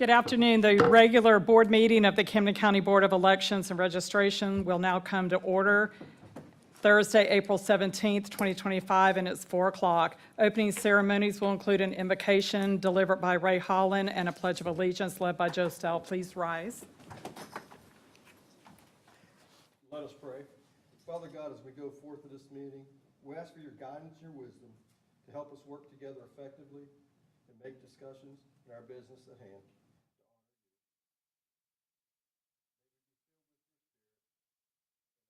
Good afternoon. The regular board meeting of the Camden County Board of Elections and Registration will now come to order. Thursday, April 17th, 2025, and it's 4 o'clock. Opening ceremonies will include an invocation delivered by Ray Holland and a Pledge of Allegiance led by Joe Stell. Please rise. Let us pray. Father God, as we go forth to this meeting, we ask for your guidance and your wisdom to help us work together effectively and make discussions in our business at hand.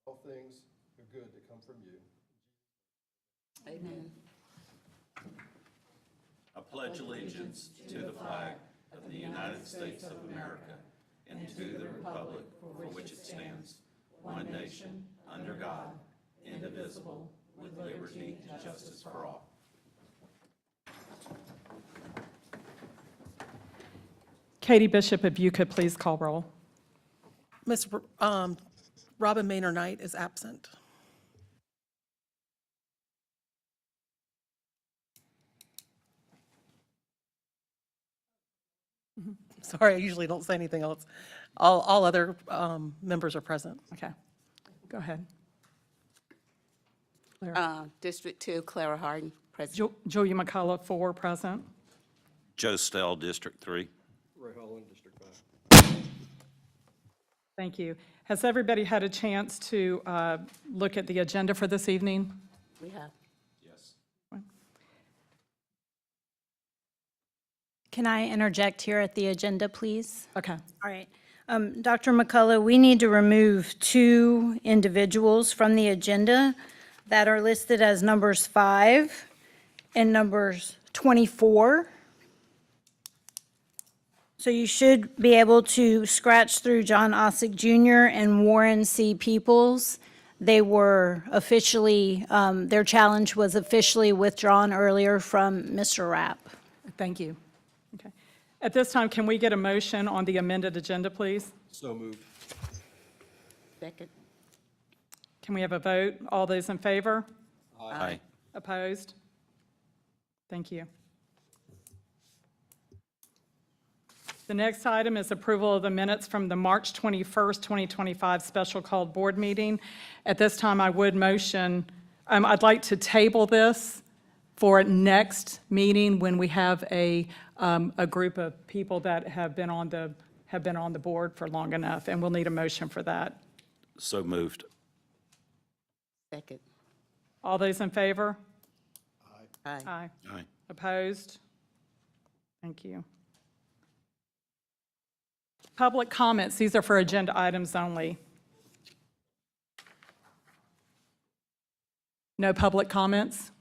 All things are good that come from you. Amen. I pledge allegiance to the flag of the United States of America and to the republic for which it stands, one nation, under God, indivisible, with liberty and justice for all. Katie Bishop, if you could please call roll. Ms. Robin Maynard Knight is absent. Sorry, I usually don't say anything else. All other members are present. Okay, go ahead. Claire. District 2, Clara Harden, President. Julia McCullough, 4, present. Joe Stell, District 3. Ray Holland, District 5. Thank you. Has everybody had a chance to look at the agenda for this evening? We have. Yes. Can I interject here at the agenda, please? Okay. All right. Dr. McCullough, we need to remove 2 individuals from the agenda that are listed as numbers 5 and numbers 24. So you should be able to scratch through John Ossick Jr. and Warren C. Peoples. They were officially, their challenge was officially withdrawn earlier from Mr. Rapp. Thank you. Okay. At this time, can we get a motion on the amended agenda, please? So moved. Second. Can we have a vote? All those in favor? Aye. Opposed? Thank you. The next item is approval of the minutes from the March 21st, 2025 special called board meeting. At this time, I would motion, I'd like to table this for next meeting when we have a group of people that have been on the board for long enough, and we'll need a motion for that. So moved. Second. All those in favor? Aye. Aye. Aye. Opposed? Thank you. Public comments, these are for agenda items only. No public comments?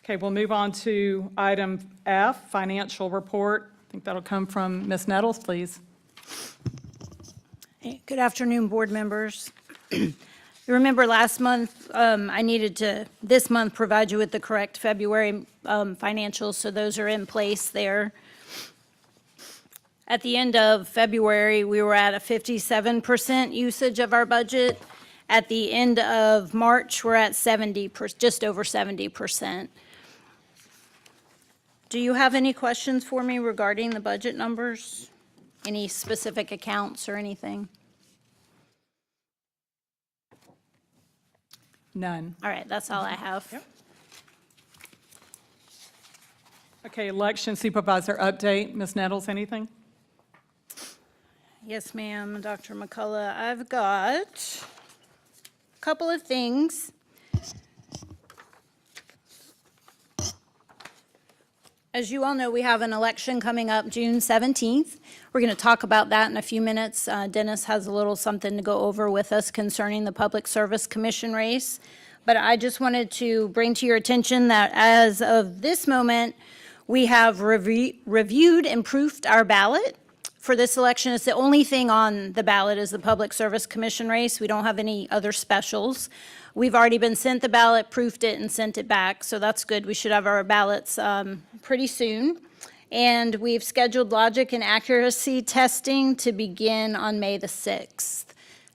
Okay, we'll move on to item F, financial report. I think that'll come from Ms. Nettles, please. Hey, good afternoon, board members. You remember last month, I needed to, this month, provide you with the correct February financials, so those are in place there. At the end of February, we were at a 57% usage of our budget. At the end of March, we're at 70%, just over 70%. Do you have any questions for me regarding the budget numbers? Any specific accounts or anything? None. All right, that's all I have. Yep. Okay, election supervisor update. Ms. Nettles, anything? Yes, ma'am, Dr. McCullough. I've got a couple of things. As you all know, we have an election coming up June 17th. We're going to talk about that in a few minutes. Dennis has a little something to go over with us concerning the Public Service Commission race. But I just wanted to bring to your attention that as of this moment, we have reviewed and proofed our ballot. For this election, it's the only thing on the ballot is the Public Service Commission race. We don't have any other specials. We've already been sent the ballot, proofed it, and sent it back, so that's good. We should have our ballots pretty soon. And we've scheduled logic and accuracy testing to begin on May the 6th,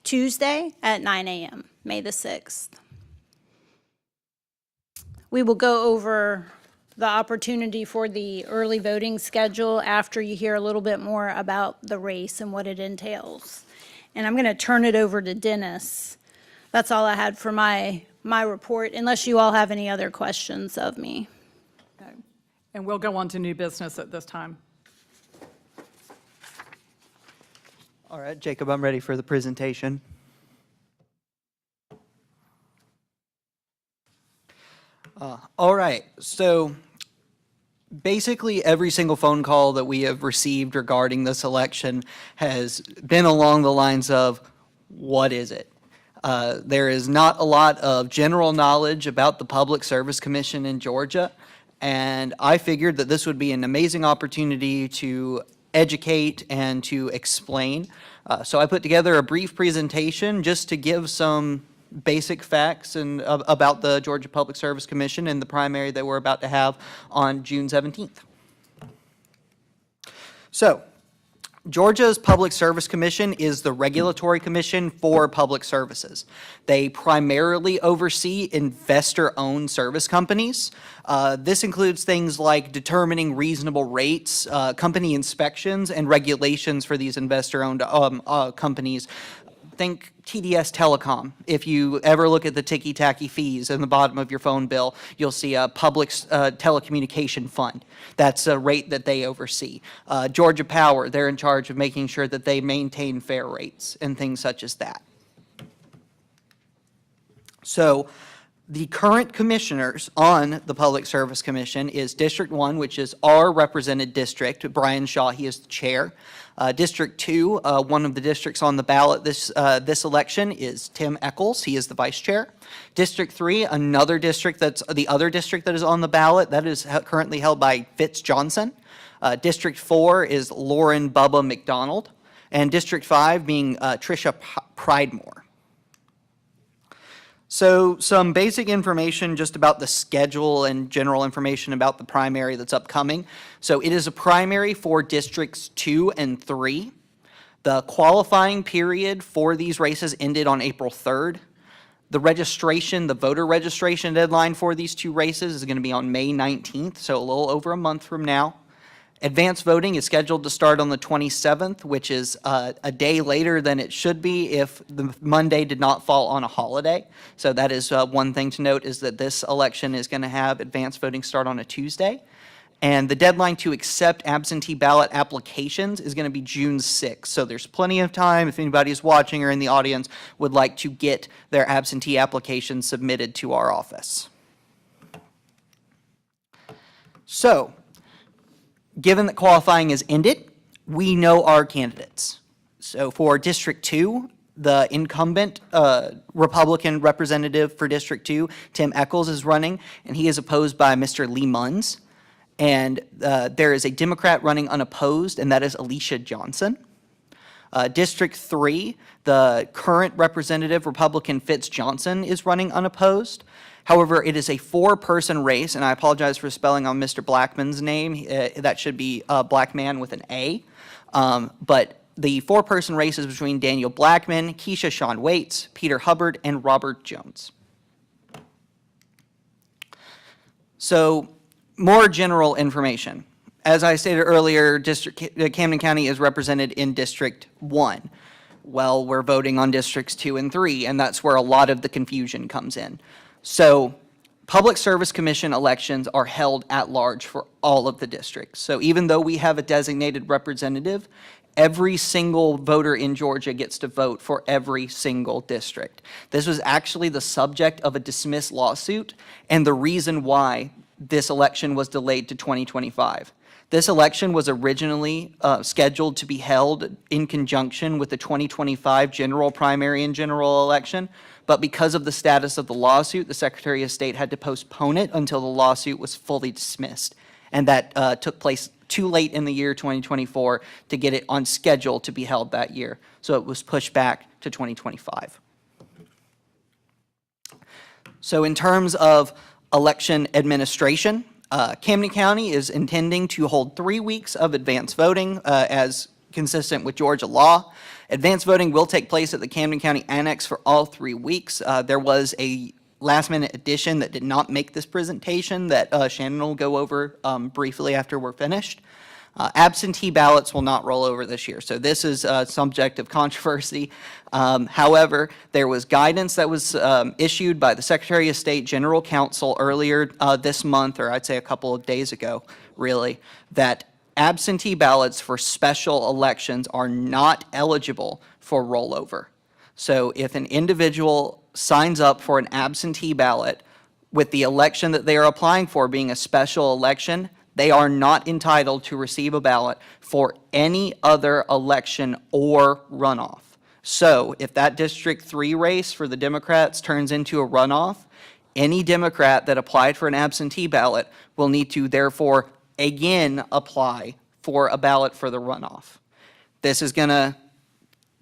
Tuesday at 9 a.m., May the 6th. We will go over the opportunity for the early voting schedule after you hear a little bit more about the race and what it entails. And I'm going to turn it over to Dennis. That's all I had for my report, unless you all have any other questions of me. Okay. And we'll go on to new business at this time. All right, Jacob, I'm ready for the presentation. All right, so basically every single phone call that we have received regarding this election has been along the lines of, what is it? There is not a lot of general knowledge about the Public Service Commission in Georgia, and I figured that this would be an amazing opportunity to educate and to explain. So I put together a brief presentation just to give some basic facts and about the Georgia Public Service Commission and the primary that we're about to have on June 17th. So, Georgia's Public Service Commission is the regulatory commission for public services. They primarily oversee investor-owned service companies. This includes things like determining reasonable rates, company inspections, and regulations for these investor-owned companies. Think TDS Telecom. If you ever look at the ticky-tacky fees in the bottom of your phone bill, you'll see a public telecommunication fund. That's a rate that they oversee. Georgia Power, they're in charge of making sure that they maintain fair rates and things such as that. So the current commissioners on the Public Service Commission is District 1, which is our represented district. Brian Shaw, he is the chair. District 2, one of the districts on the ballot this election is Tim Eccles. He is the vice chair. District 3, another district that's the other district that is on the ballot, that is currently held by Fitz Johnson. District 4 is Lauren Bubba McDonald. And District 5 being Tricia Pridemore. So some basic information just about the schedule and general information about the primary that's upcoming. So it is a primary for Districts 2 and 3. The qualifying period for these races ended on April 3rd. The registration, the voter registration deadline for these two races is going to be on May 19th, so a little over a month from now. Advanced voting is scheduled to start on the 27th, which is a day later than it should be if the Monday did not fall on a holiday. So that is one thing to note, is that this election is going to have advanced voting start on a Tuesday. And the deadline to accept absentee ballot applications is going to be June 6th. So there's plenty of time if anybody is watching or in the audience would like to get their absentee applications submitted to our office. So, given that qualifying is ended, we know our candidates. So for District 2, the incumbent Republican representative for District 2, Tim Eccles, is running, and he is opposed by Mr. Lee Munns. And there is a Democrat running unopposed, and that is Alicia Johnson. District 3, the current representative, Republican Fitz Johnson, is running unopposed. However, it is a four-person race, and I apologize for spelling on Mr. Blackman's name. That should be Blackman with an A. But the four-person race is between Daniel Blackman, Keisha Sean Waits, Peter Hubbard, and Robert Jones. So, more general information. As I stated earlier, Camden County is represented in District 1. Well, we're voting on Districts 2 and 3, and that's where a lot of the confusion comes in. So, Public Service Commission elections are held at large for all of the districts. So even though we have a designated representative, every single voter in Georgia gets to vote for every single district. This was actually the subject of a dismissed lawsuit and the reason why this election was delayed to 2025. This election was originally scheduled to be held in conjunction with the 2025 general primary and general election, but because of the status of the lawsuit, the Secretary of State had to postpone it until the lawsuit was fully dismissed. And that took place too late in the year 2024 to get it on schedule to be held that year. So it was pushed back to 2025. So in terms of election administration, Camden County is intending to hold 3 weeks of advance voting as consistent with Georgia law. Advanced voting will take place at the Camden County Annex for all 3 weeks. There was a last-minute addition that did not make this presentation that Shannon will go over briefly after we're finished. Absentee ballots will not roll over this year, so this is a subject of controversy. However, there was guidance that was issued by the Secretary of State General Counsel earlier this month, or I'd say a couple of days ago, really, that absentee ballots for special elections are not eligible for rollover. So if an individual signs up for an absentee ballot with the election that they are applying for being a special election, they are not entitled to receive a ballot for any other election or runoff. So if that District 3 race for the Democrats turns into a runoff, any Democrat that applied for an absentee ballot will need to therefore again apply for a ballot for the runoff. This is going to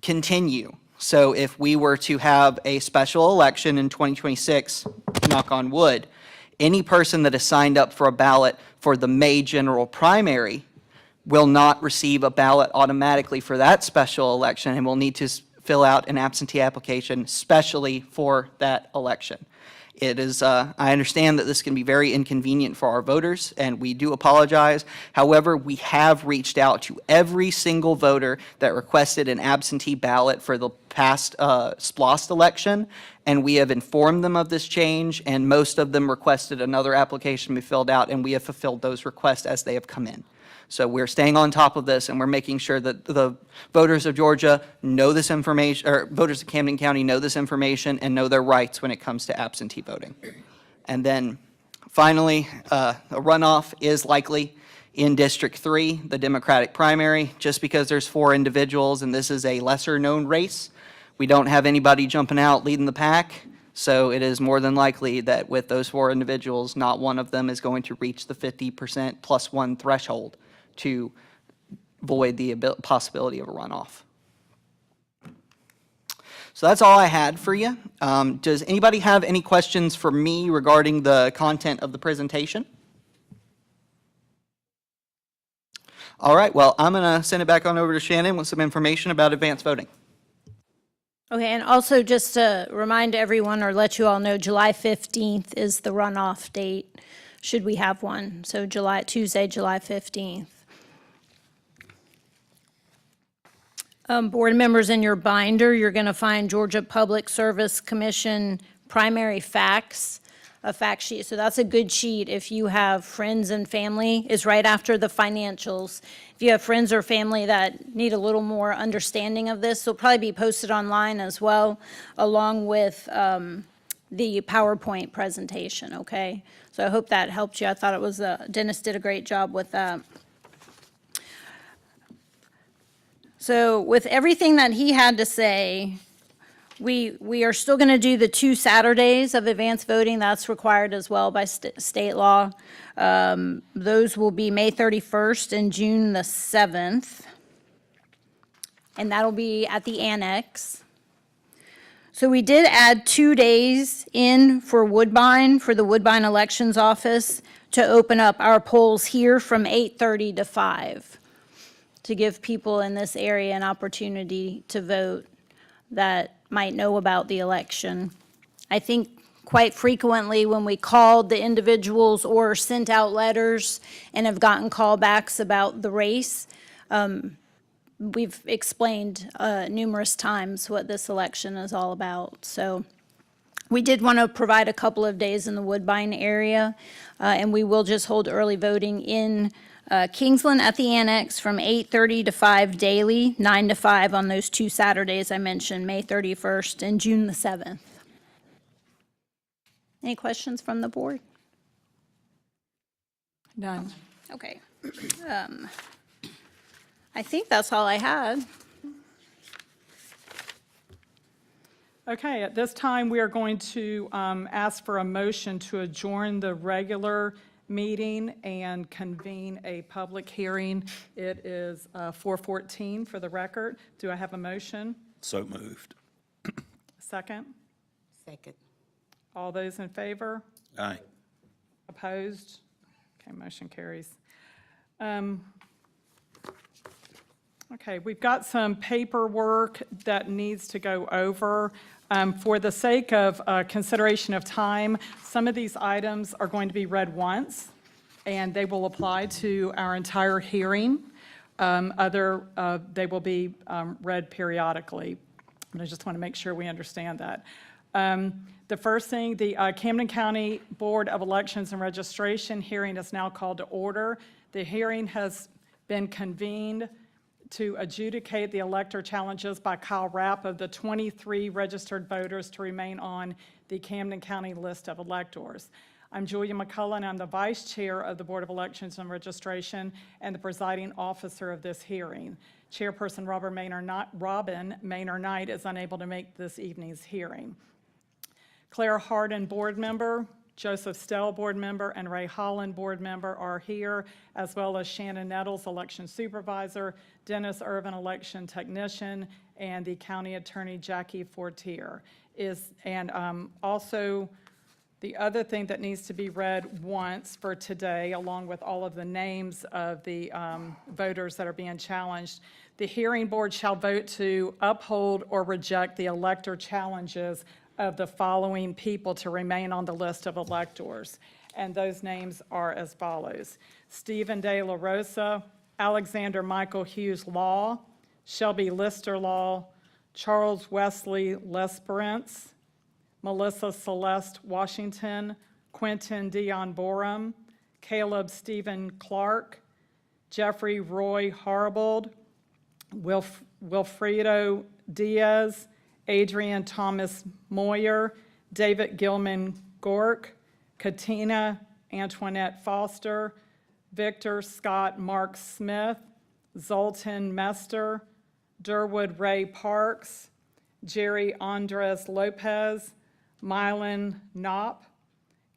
continue. So if we were to have a special election in 2026, knock on wood, any person that has signed up for a ballot for the May general primary will not receive a ballot automatically for that special election and will need to fill out an absentee application specially for that election. It is, I understand that this can be very inconvenient for our voters, and we do apologize. However, we have reached out to every single voter that requested an absentee ballot for the past SPLOST election, and we have informed them of this change, and most of them requested another application be filled out, and we have fulfilled those requests as they have come in. So we're staying on top of this, and we're making sure that the voters of Georgia know this information, or voters of Camden County know this information and know their rights when it comes to absentee voting. And then finally, a runoff is likely in District 3, the Democratic primary, just because there's 4 individuals and this is a lesser-known race. We don't have anybody jumping out leading the pack, so it is more than likely that with those 4 individuals, not one of them is going to reach the 50% plus 1 threshold to void the possibility of a runoff. So that's all I had for you. Does anybody have any questions for me regarding the content of the presentation? All right, well, I'm going to send it back on over to Shannon with some information about advanced voting. Okay, and also just to remind everyone or let you all know, July 15th is the runoff date, should we have one. So Tuesday, July 15th. Board members, in your binder, you're going to find Georgia Public Service Commission primary facts, a fact sheet. So that's a good sheet if you have friends and family. Is right after the financials. If you have friends or family that need a little more understanding of this, it'll probably be posted online as well, along with the PowerPoint presentation, okay? So I hope that helped you. I thought it was, Dennis did a great job with that. So with everything that he had to say, we are still going to do the 2 Saturdays of advanced voting. That's required as well by state law. Those will be May 31st and June the 7th. And that'll be at the annex. So we did add 2 days in for Woodbine, for the Woodbine Elections Office, to open up our polls here from 8:30 to 5, to give people in this area an opportunity to vote that might know about the election. I think quite frequently when we called the individuals or sent out letters and have gotten callbacks about the race, we've explained numerous times what this election is all about. So we did want to provide a couple of days in the Woodbine area, and we will just hold early voting in Kingsland at the annex from 8:30 to 5 daily, 9 to 5 on those 2 Saturdays I mentioned, May 31st and June the 7th. Any questions from the board? Done. Okay. I think that's all I had. Okay, at this time, we are going to ask for a motion to adjourn the regular meeting and convene a public hearing. It is 4:14 for the record. Do I have a motion? So moved. Second? Second. All those in favor? Aye. Opposed? Okay, motion carries. Okay, we've got some paperwork that needs to go over. For the sake of consideration of time, some of these items are going to be read once, and they will apply to our entire hearing. They will be read periodically. And I just want to make sure we understand that. The first thing, the Camden County Board of Elections and Registration hearing is now called to order. The hearing has been convened to adjudicate the elector challenges by Kyle Rapp of the 23 registered voters to remain on the Camden County list of electors. I'm Julia McCullen. I'm the Vice Chair of the Board of Elections and Registration and the presiding officer of this hearing. Chairperson Robin Maynor Knight is unable to make this evening's hearing. Claire Hardin, board member, Joseph Stell, board member, and Ray Holland, board member, are here, as well as Shannon Nettles, election supervisor, Dennis Irvin, election technician, and the county attorney, Jackie Fortier. Also, the other thing that needs to be read once for today, along with all of the names of the voters that are being challenged, the hearing board shall vote to uphold or reject the elector challenges of the following people to remain on the list of electors. And those names are as follows: Stephen De La Rosa, Alexander Michael Hughes Law, Shelby Lister Law, Charles Wesley Lesperance, Melissa Celeste Washington, Quentin Dion Borum, Caleb Stephen Clark, Jeffrey Roy Haribold, Wilfredo Diaz, Adrian Thomas Moyer, David Gilman Gork, Katina Antoinette Foster, Victor Scott Mark Smith, Zoltan Mester, Durwood Ray Parks, Jerry Andres Lopez, Mylan Knopp,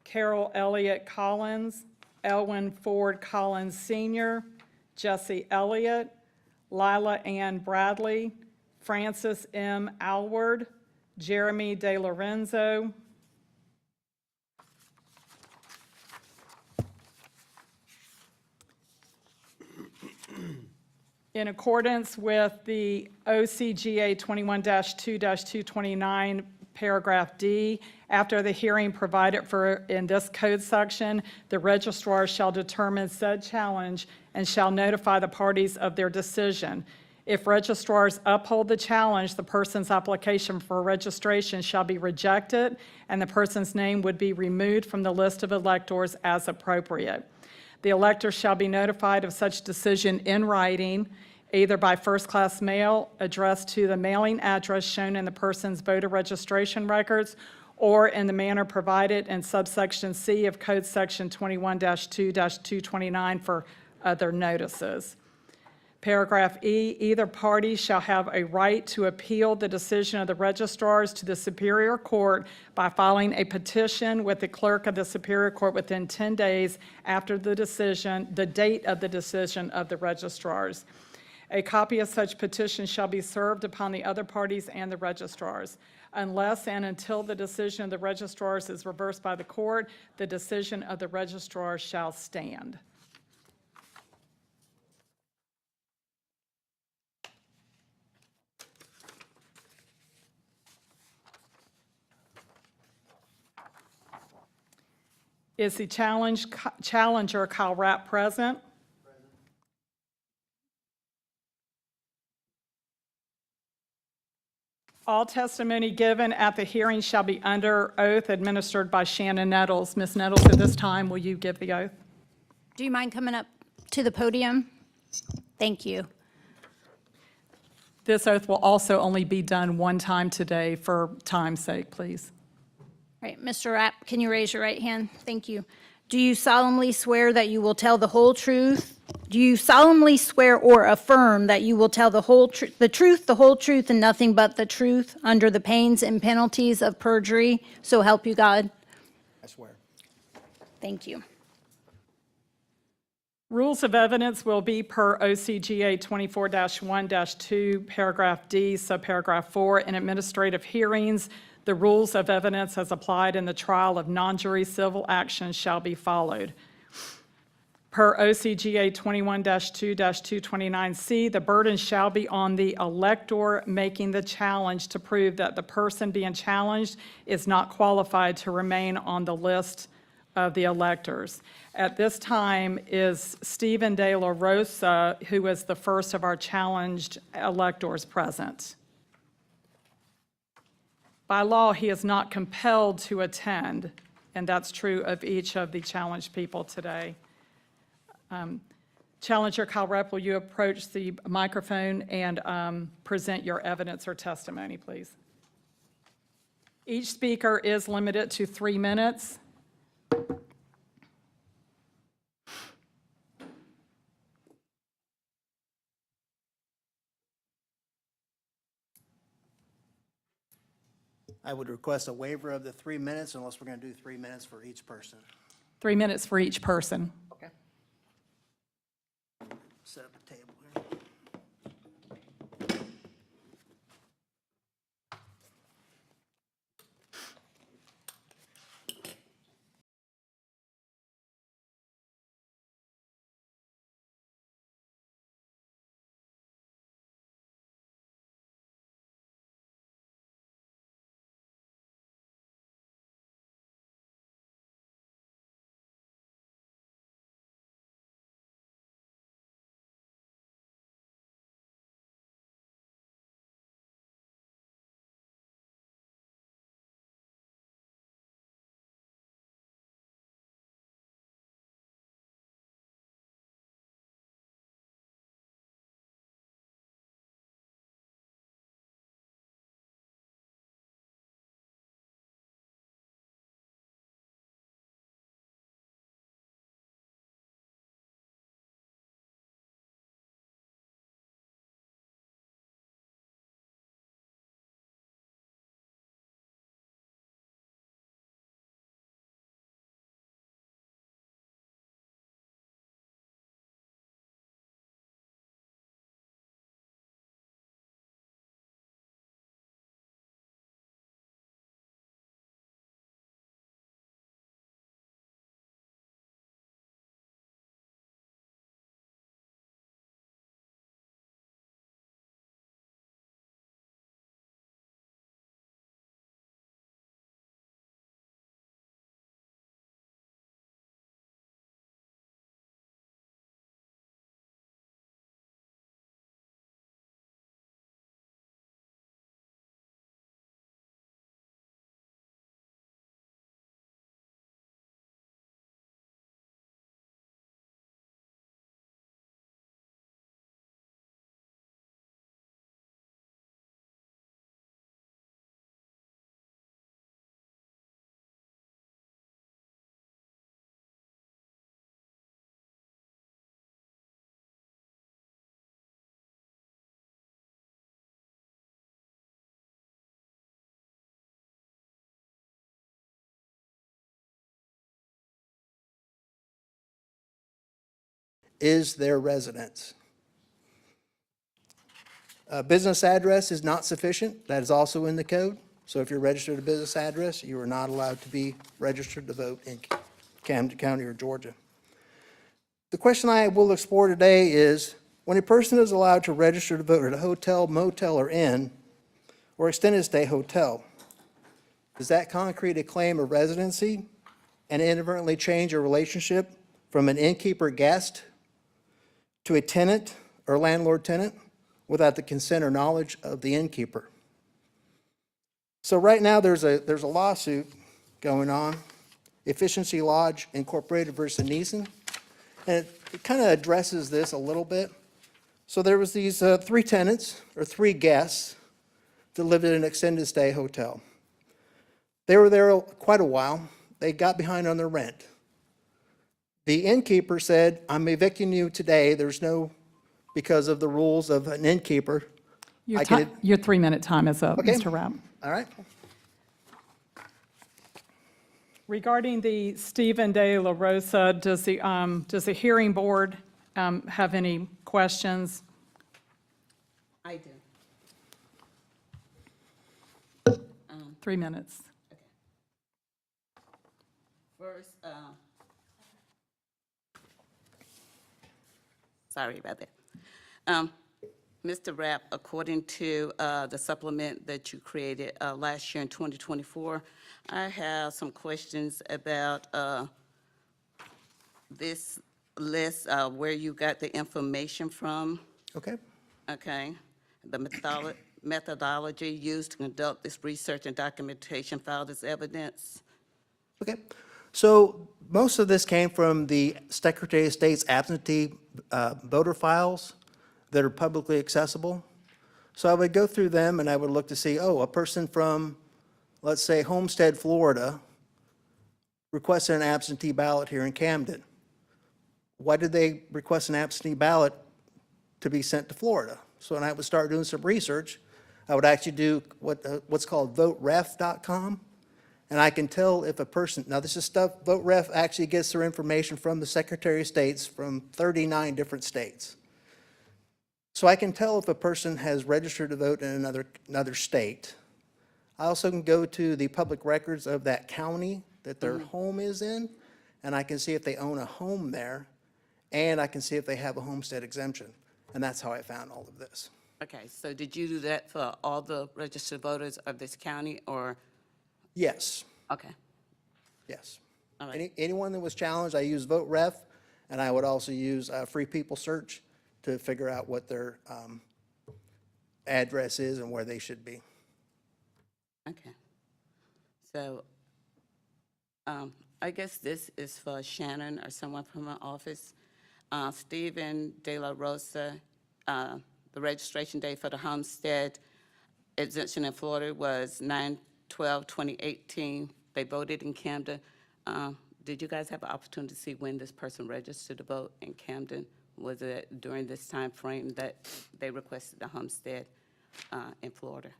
Carol Elliott Collins, Elwin Ford Collins Sr., Jesse Elliott, Lila Ann Bradley, Francis M. Alward, Jeremy De Lorenzo, in accordance with the OCGA 21-2-229, paragraph D, after the hearing provided for in this code section, the registrar shall determine said challenge and shall notify the parties of their decision. If registrars uphold the challenge, the person's application for registration shall be rejected, and the person's name would be removed from the list of electors as appropriate. The elector shall be notified of such decision in writing, either by first-class mail addressed to the mailing address shown in the person's voter registration records, or in the manner provided in subsection C of Code Section 21-2-229 for other notices. Paragraph E, either party shall have a right to appeal the decision of the registrars to the Superior Court by filing a petition with the clerk of the Superior Court within 10 days after the date of the decision of the registrars. A copy of such petition shall be served upon the other parties and the registrars. Unless and until the decision of the registrars is reversed by the court, the decision of the registrars shall stand. Is the challenger Kyle Rapp present? All testimony given at the hearing shall be under oath administered by Shannon Nettles. Ms. Nettles, at this time, will you give the oath? Do you mind coming up to the podium? Thank you. This oath will also only be done one time today for time's sake, please. All right, Mr. Rapp, can you raise your right hand? Thank you. Do you solemnly swear that you will tell the whole truth? Do you solemnly swear or affirm that you will tell the whole truth, the whole truth, and nothing but the truth under the pains and penalties of perjury? So help you God. I swear. Thank you. Rules of evidence will be per OCGA 24-1-2, paragraph D, subparagraph 4. In administrative hearings, the rules of evidence as applied in the trial of non-jury civil actions shall be followed. Per OCGA 21-2-229C, the burden shall be on the elector making the challenge to prove that the person being challenged is not qualified to remain on the list of the electors. At this time is Stephen De La Rosa, who is the first of our challenged electors present. By law, he is not compelled to attend, and that's true of each of the challenged people today. Challenger Kyle Repp, will you approach the microphone and present your evidence or testimony, please? Each speaker is limited to 3 minutes. I would request a waiver of the 3 minutes unless we're going to do 3 minutes for each person. 3 minutes for each person. Okay. Set up a table here. Is their residence. A business address is not sufficient. That is also in the code. So if you're registered a business address, you are not allowed to be registered to vote in Camden County or Georgia. The question I will explore today is, when a person is allowed to register to vote at a hotel, motel, or inn, or extended stay hotel, does that concrete a claim of residency and inadvertently change a relationship from an innkeeper guest to a tenant or landlord-tenant without the consent or knowledge of the innkeeper? So right now, there's a lawsuit going on, Efficiency Lodge Incorporated versus Neeson, and it kind of addresses this a little bit. So there was these 3 tenants, or 3 guests, that lived at an extended stay hotel. They were there quite a while. They got behind on their rent. The innkeeper said, I'm evicting you today. There's no, because of the rules of an innkeeper. Your I can- 3-minute time is up, Okay. Mr. Rapp. All right. Regarding the Stephen De La Rosa, does the hearing board have any questions? I do. 3 minutes. First, Sorry about that. Mr. Rapp, according to the supplement that you created last year in 2024, I have some questions about this list, where you got the information from, Okay? okay? The methodology used to conduct this research and documentation filed as evidence. Okay. So most of this came from the Secretary of State's absentee voter files that are publicly accessible. So I would go through them and I would look to see, oh, a person from, let's say, Homestead, Florida, requested an absentee ballot here in Camden. Why did they request an absentee ballot to be sent to Florida? So when I would start doing some research, I would actually do what's called voteref.com. And I can tell if a person, now this is stuff, VoteRef actually gets their information from the Secretary of State's from 39 different states. So I can tell if a person has registered to vote in another state. I also can go to the public records of that county that their home is in, and I can see if they own a home there, and I can see if they have a homestead exemption. And that's how I found all of this. Okay, so did you do that for all the registered voters of this county, or, Yes, okay, yes. all right. Anyone that was challenged, I use VoteRef, and I would also use Free People Search to figure out what their address is and where they should be. Okay. So, I guess this is for Shannon or someone from my office. Stephen De La Rosa, the registration date for the homestead exemption in Florida was 9/12/2018. They voted in Camden. Did you guys have an opportunity to see when this person registered to vote in Camden? Was it during this time frame that they requested the homestead in Florida?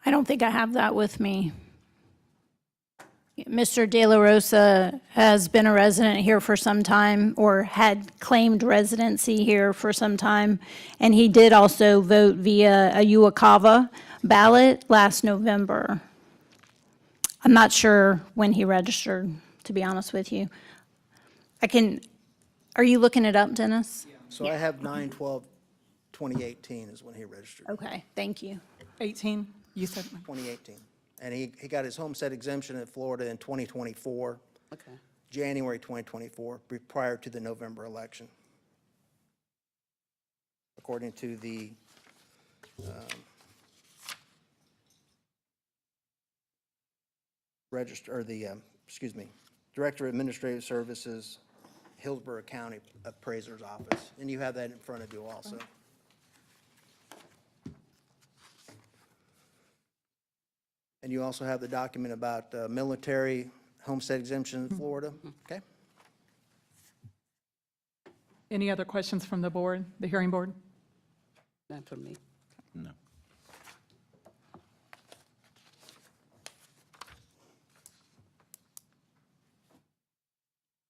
I don't think I have that with me. Mr. De La Rosa has been a resident here for some time, or had claimed residency here for some time, and he did also vote via a Uwakava ballot last November. I'm not sure when he registered, to be honest with you. Are you looking it up, Dennis? So I have 9/12/2018 is when he registered, Okay, thank you. 18, you said? 2018. And he got his homestead exemption in Florida in 2024, Okay. January 2024, prior to the November election. According to the Director of Administrative Services, Hillsborough County Appraiser's Office. And you have that in front of you also. And you also have the document about military homestead exemption in Florida, okay? Any other questions from the board, the hearing board? Not for me. No.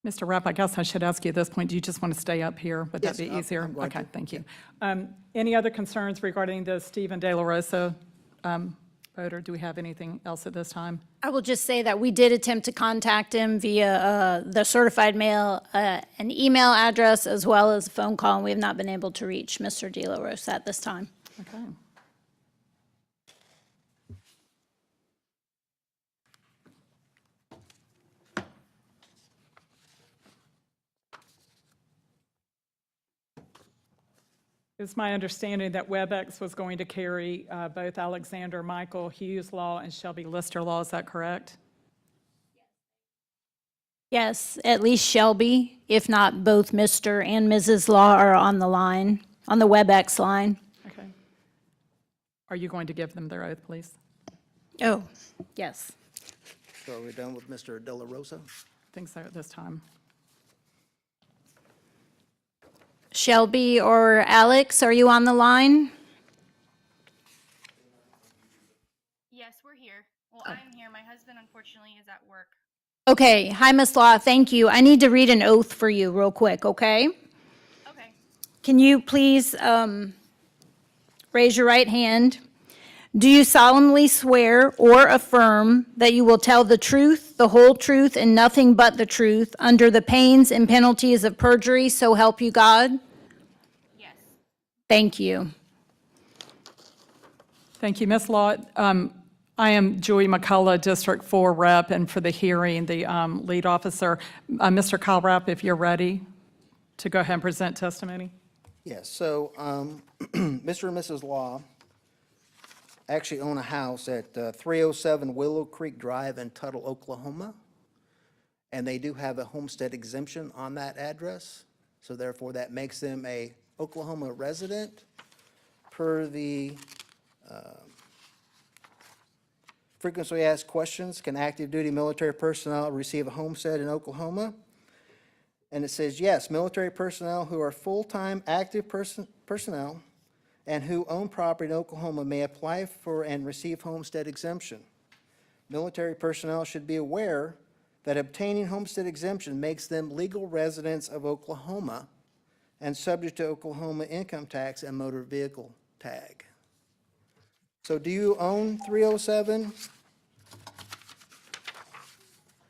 Mr. Rapp, I guess I should ask you at this point, do you just want to stay up here? Would that Yes, be easier? I'm going Okay, to. thank you. Any other concerns regarding the Stephen De La Rosa voter? Do we have anything else at this time? I will just say that we did attempt to contact him via the certified mail, an email address, as well as a phone call, and we have not been able to reach Mr. De La Rosa at this time. Okay. It's my understanding that WebEx was going to carry both Alexander Michael Hughes Law and Shelby Lister Law. Is that correct? Yes, at least Shelby, if not both Mr. and Mrs. Law are on the line, on the WebEx line. Okay. Are you going to give them their oath, please? Oh, yes. So are we done with Mr. De La Rosa? I think so at this time. Shelby or Alex, are you on the line? Yes, we're here. Well, I'm here. My husband unfortunately is at work. Okay, hi, Miss Law, thank you. I need to read an oath for you real quick, okay? Okay. Can you please raise your right hand? Do you solemnly swear or affirm that you will tell the truth, the whole truth, and nothing but the truth under the pains and penalties of perjury, so help you God? Thank you. Thank you, Ms. Lott. I am Joy McCullough, District 4 Rep, and for the hearing, the lead officer. Mr. Kyle Rapp, if you're ready to go ahead and present testimony. Yes, so Mr. and Mrs. Law actually own a house at 307 Willow Creek Drive in Tuttle, Oklahoma, and they do have a homestead exemption on that address, so therefore that makes them a Oklahoma resident per the frequently asked questions. Can active duty military personnel receive a homestead in Oklahoma? And it says, yes, military personnel who are full-time active personnel and who own property in Oklahoma may apply for and receive homestead exemption. Military personnel should be aware that obtaining homestead exemption makes them legal residents of Oklahoma and subject to Oklahoma income tax and motor vehicle tag. So do you own 307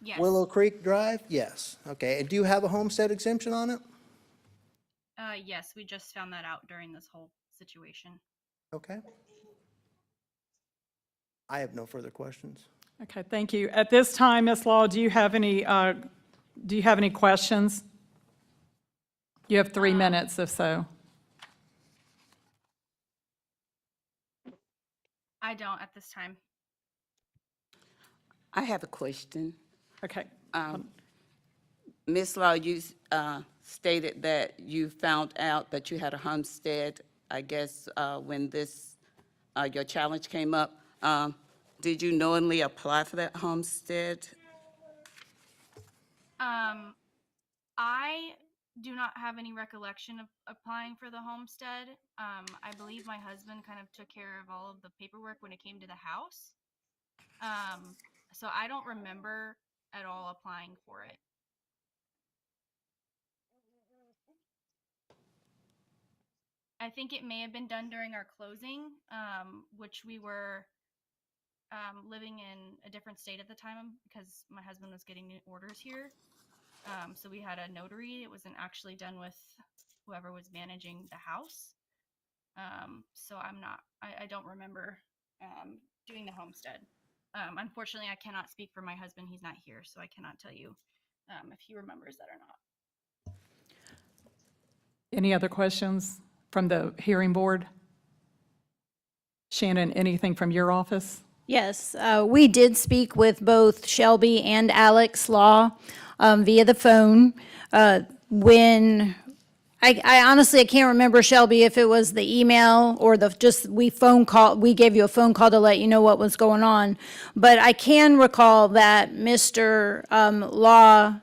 Yes. Willow Creek Drive? Yes. Okay. And do you have a homestead exemption on it? Yes, we just found that out during this whole situation. Okay. I have no further questions. Okay, thank you. At this time, Ms. Law, do you have any questions? You have 3 minutes, if so. I don't at this time. I have a question. Okay. Ms. Law, you stated that you found out that you had a homestead, I guess, when this, your challenge came up. Did you knowingly apply for that homestead? I do not have any recollection of applying for the homestead. I believe my husband kind of took care of all of the paperwork when it came to the house. So I don't remember at all applying for it. I think it may have been done during our closing, which we were living in a different state at the time because my husband was getting new orders here. So we had a notary. It wasn't actually done with whoever was managing the house. So I don't remember doing the homestead. Unfortunately, I cannot speak for my husband. He's not here, so I cannot tell you if he remembers that or not. Any other questions from the hearing board? Shannon, anything from your office? Yes, we did speak with both Shelby and Alex Law via the phone. When I honestly, I can't remember, Shelby, if it was the email or we gave you a phone call to let you know what was going on. But I can recall that Mr. Law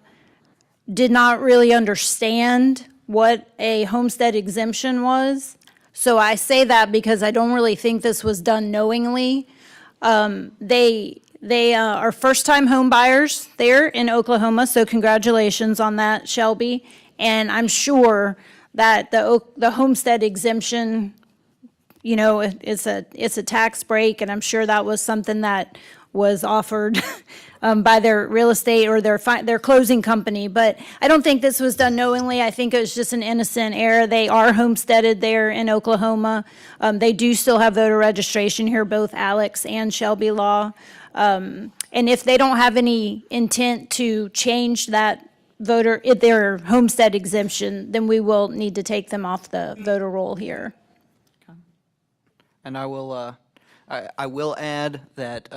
did not really understand what a homestead exemption was. So I say that because I don't really think this was done knowingly. They are first-time home buyers there in Oklahoma, so congratulations on that, Shelby. And I'm sure that the homestead exemption, you know, it's a tax break, and I'm sure that was something that was offered by their real estate or their closing company. But I don't think this was done knowingly. I think it was just an innocent error. They are homesteaded there in Oklahoma. They do still have voter registration here, both Alex and Shelby Law. And if they don't have any intent to change that their homestead exemption, then we will need to take them off the voter roll here. And I will add that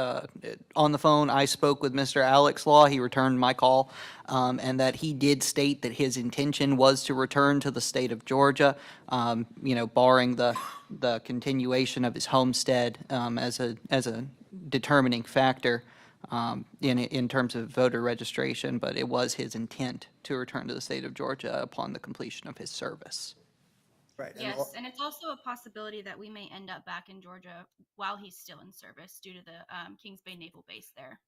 on the phone, I spoke with Mr. Alex Law. He returned my call, and that he did state that his intention was to return to the state of Georgia, barring the continuation of his homestead as a determining factor in terms of voter registration. But it was his intent to return to the state of Georgia upon the completion of his service. Right. Yes, and it's also a possibility that we may end up back in Georgia while he's still in service due to the Kings Bay Naval Base there.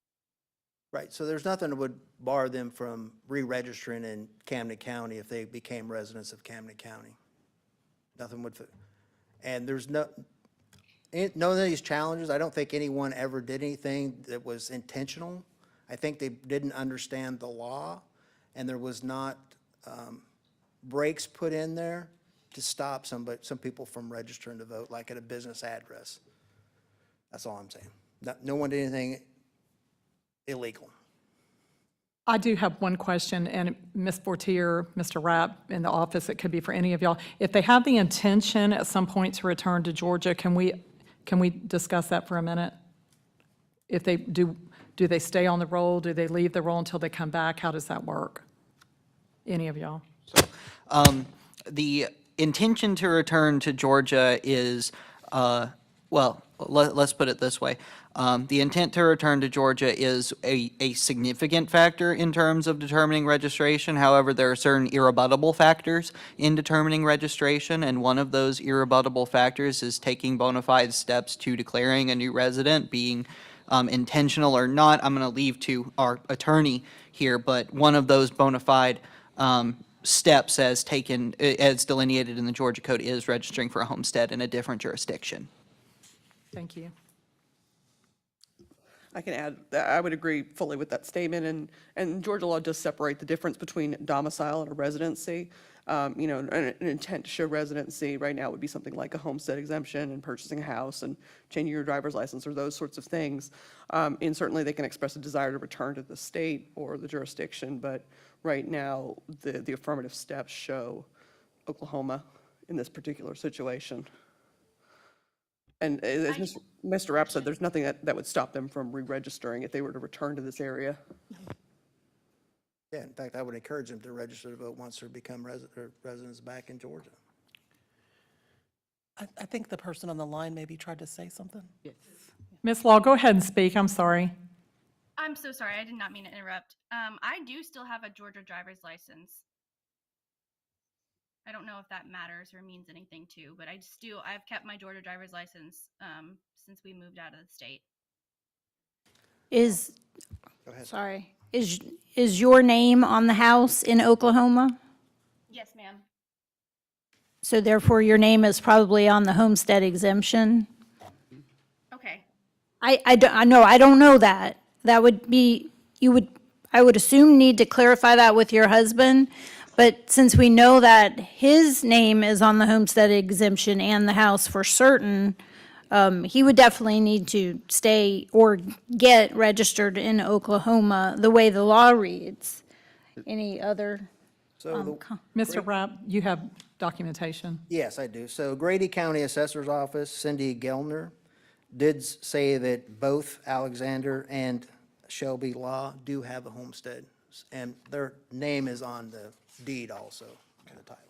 Right, so there's nothing that would bar them from re-registering in Camden County if they became residents of Camden County. Nothing would, and there's none of these challenges, I don't think anyone ever did anything that was intentional. I think they didn't understand the law, and there was not breaks put in there to stop some people from registering to vote, like at a business address. That's all I'm saying. No one did anything illegal. I do have one question, and Ms. Fortier, Mr. Rapp in the office, it could be for any of y'all. If they have the intention at some point to return to Georgia, can we discuss that for a minute? If they do they stay on the roll? Do they leave the roll until they come back? How does that work? Any of y'all? The intention to return to Georgia is, well, let's put it this way. The intent to return to Georgia is a significant factor in terms of determining registration. However, there are certain irrebuttable factors in determining registration, and one of those irrebuttable factors is taking bona fide steps to declaring a new resident, being intentional or not. I'm going to leave to our attorney here, but one of those bona fide steps as delineated in the Georgia Code is registering for a homestead in a different jurisdiction. Thank you. I can add, that I would agree fully with that statement, and Georgia law does separate the difference between domicile and a residency. You know, an intent to show residency right now would be something like a homestead exemption and purchasing a house and changing your driver's license or those sorts of things. And certainly they can express a desire to return to the state or the jurisdiction, but right now, the affirmative steps show Oklahoma in this particular situation. And as Mr. Rapp said, there's nothing that would stop them from re-registering if they were to return to this area. Yeah, in fact, I would encourage them to register to vote once they become residents back in Georgia. I think the person on the line maybe tried to say something. Yes. Ms. Law, go ahead and speak. I'm sorry. I'm so sorry. I did not mean to interrupt. I do still have a Georgia driver's license. I don't know if that matters or means anything too, but I've kept my Georgia driver's license since we moved out of the state. Go ahead. Sorry, is your name on the house in Oklahoma? Yes, ma'am. So therefore, your name is probably on the homestead exemption? Okay. I don't know that. That would be, I would assume need to clarify that with your husband. But since we know that his name is on the homestead exemption and the house for certain, he would definitely need to stay or get registered in Oklahoma the way the law reads. Any other? So, Mr. Rapp, you have documentation. yes, I do. So Grady County Assessor's Office, Cindy Gelner, did say that both Alexander and Shelby Law do have a homestead, and their name is on the deed also, in the title.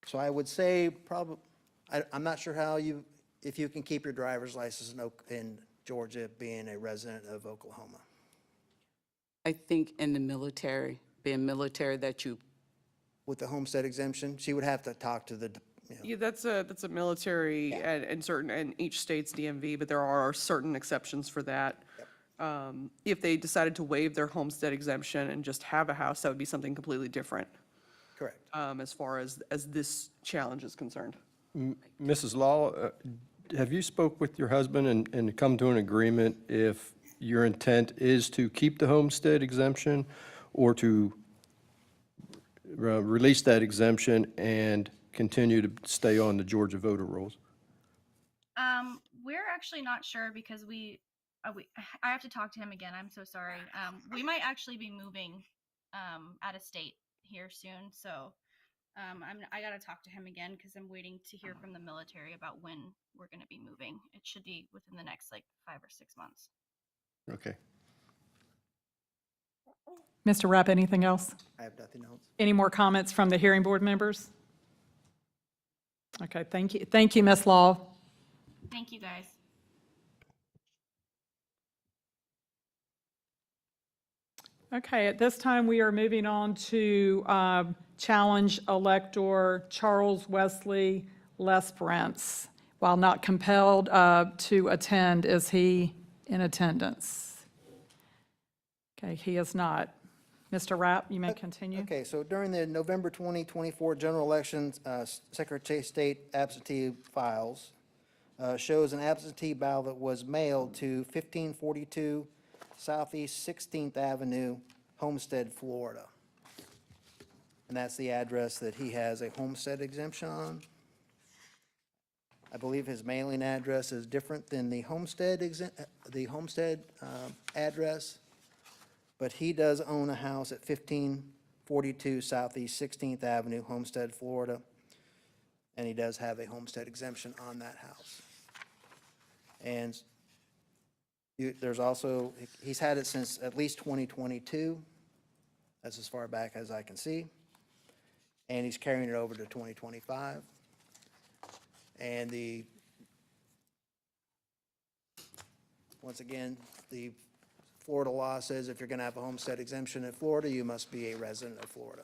So I would say I'm not sure if you can keep your driver's license in Georgia being a resident of Oklahoma. I think in the military, being military, that you, With the homestead exemption, she would have to talk to the, Yeah, that's a military and each state's DMV, but there are certain exceptions for that. If they decided to waive their homestead exemption and just have a house, that would be something completely different, correct. as far as this challenge is concerned. Mrs. Law, have you spoke with your husband and come to an agreement if your intent is to keep the homestead exemption or to release that exemption and continue to stay on the Georgia voter rolls? We're actually not sure because I have to talk to him again. I'm so sorry. We might actually be moving out of state here soon, so I got to talk to him again because I'm waiting to hear from the military about when we're going to be moving. It should be within the next 5 or 6 months. Okay. Mr. Rapp, anything else? I have nothing else. Any more comments from the hearing board members? Okay, thank you. Thank you, Ms. Law. Thank you, guys. Okay, at this time, we are moving on to challenge elector Charles Wesley Lesperance. While not compelled to attend, is he in attendance? Okay, he is not. Mr. Rapp, you may continue. Okay, so during the November 2024 general elections, Secretary of State absentee files shows an absentee ballot was mailed to 1542 Southeast 16th Avenue, Homestead, Florida. and that's the address that he has a homestead exemption on. I believe his mailing address is different than the homestead address, but he does own a house at 1542 Southeast 16th Avenue, Homestead, Florida, and he does have a homestead exemption on that house. And there's also, he's had it since at least 2022. That's as far back as I can see. And he's carrying it over to 2025. And once again, the Florida law says if you're going to have a homestead exemption in Florida, you must be a resident of Florida.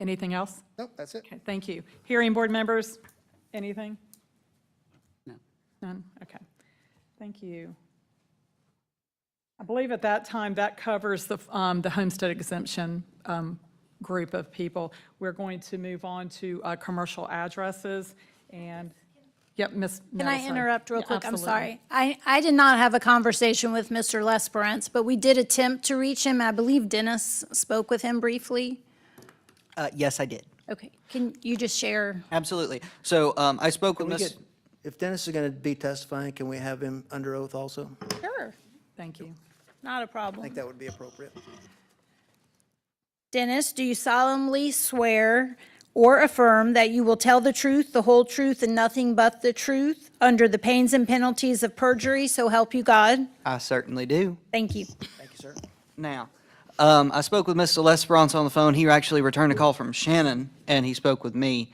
Anything else? Nope, that's it. Okay, thank you. Hearing board members, anything? No. None? Okay. Thank you. I believe at that time, that covers the homestead exemption group of people. We're going to move on to commercial addresses, and, yep, Ms. Can I Nettles, sorry. interrupt real Yeah, quick? I'm absolutely. sorry. I did not have a conversation with Mr. Lesperance, but we did attempt to reach him. I believe Dennis spoke with him briefly. Yes, I did. Okay, can you just share? Absolutely. So I spoke with Can we Ms. get, if Dennis is going to be testifying, can we have him under oath also? Sure, Thank you. not a I problem. think that would be appropriate. Dennis, do you solemnly swear or affirm that you will tell the truth, the whole truth, and nothing but the truth, under the pains and penalties of perjury, so help you God? I certainly do. Thank you. Thank you, sir. Now, I spoke with Mr. Lesperance on the phone. He actually returned a call from Shannon, and he spoke with me.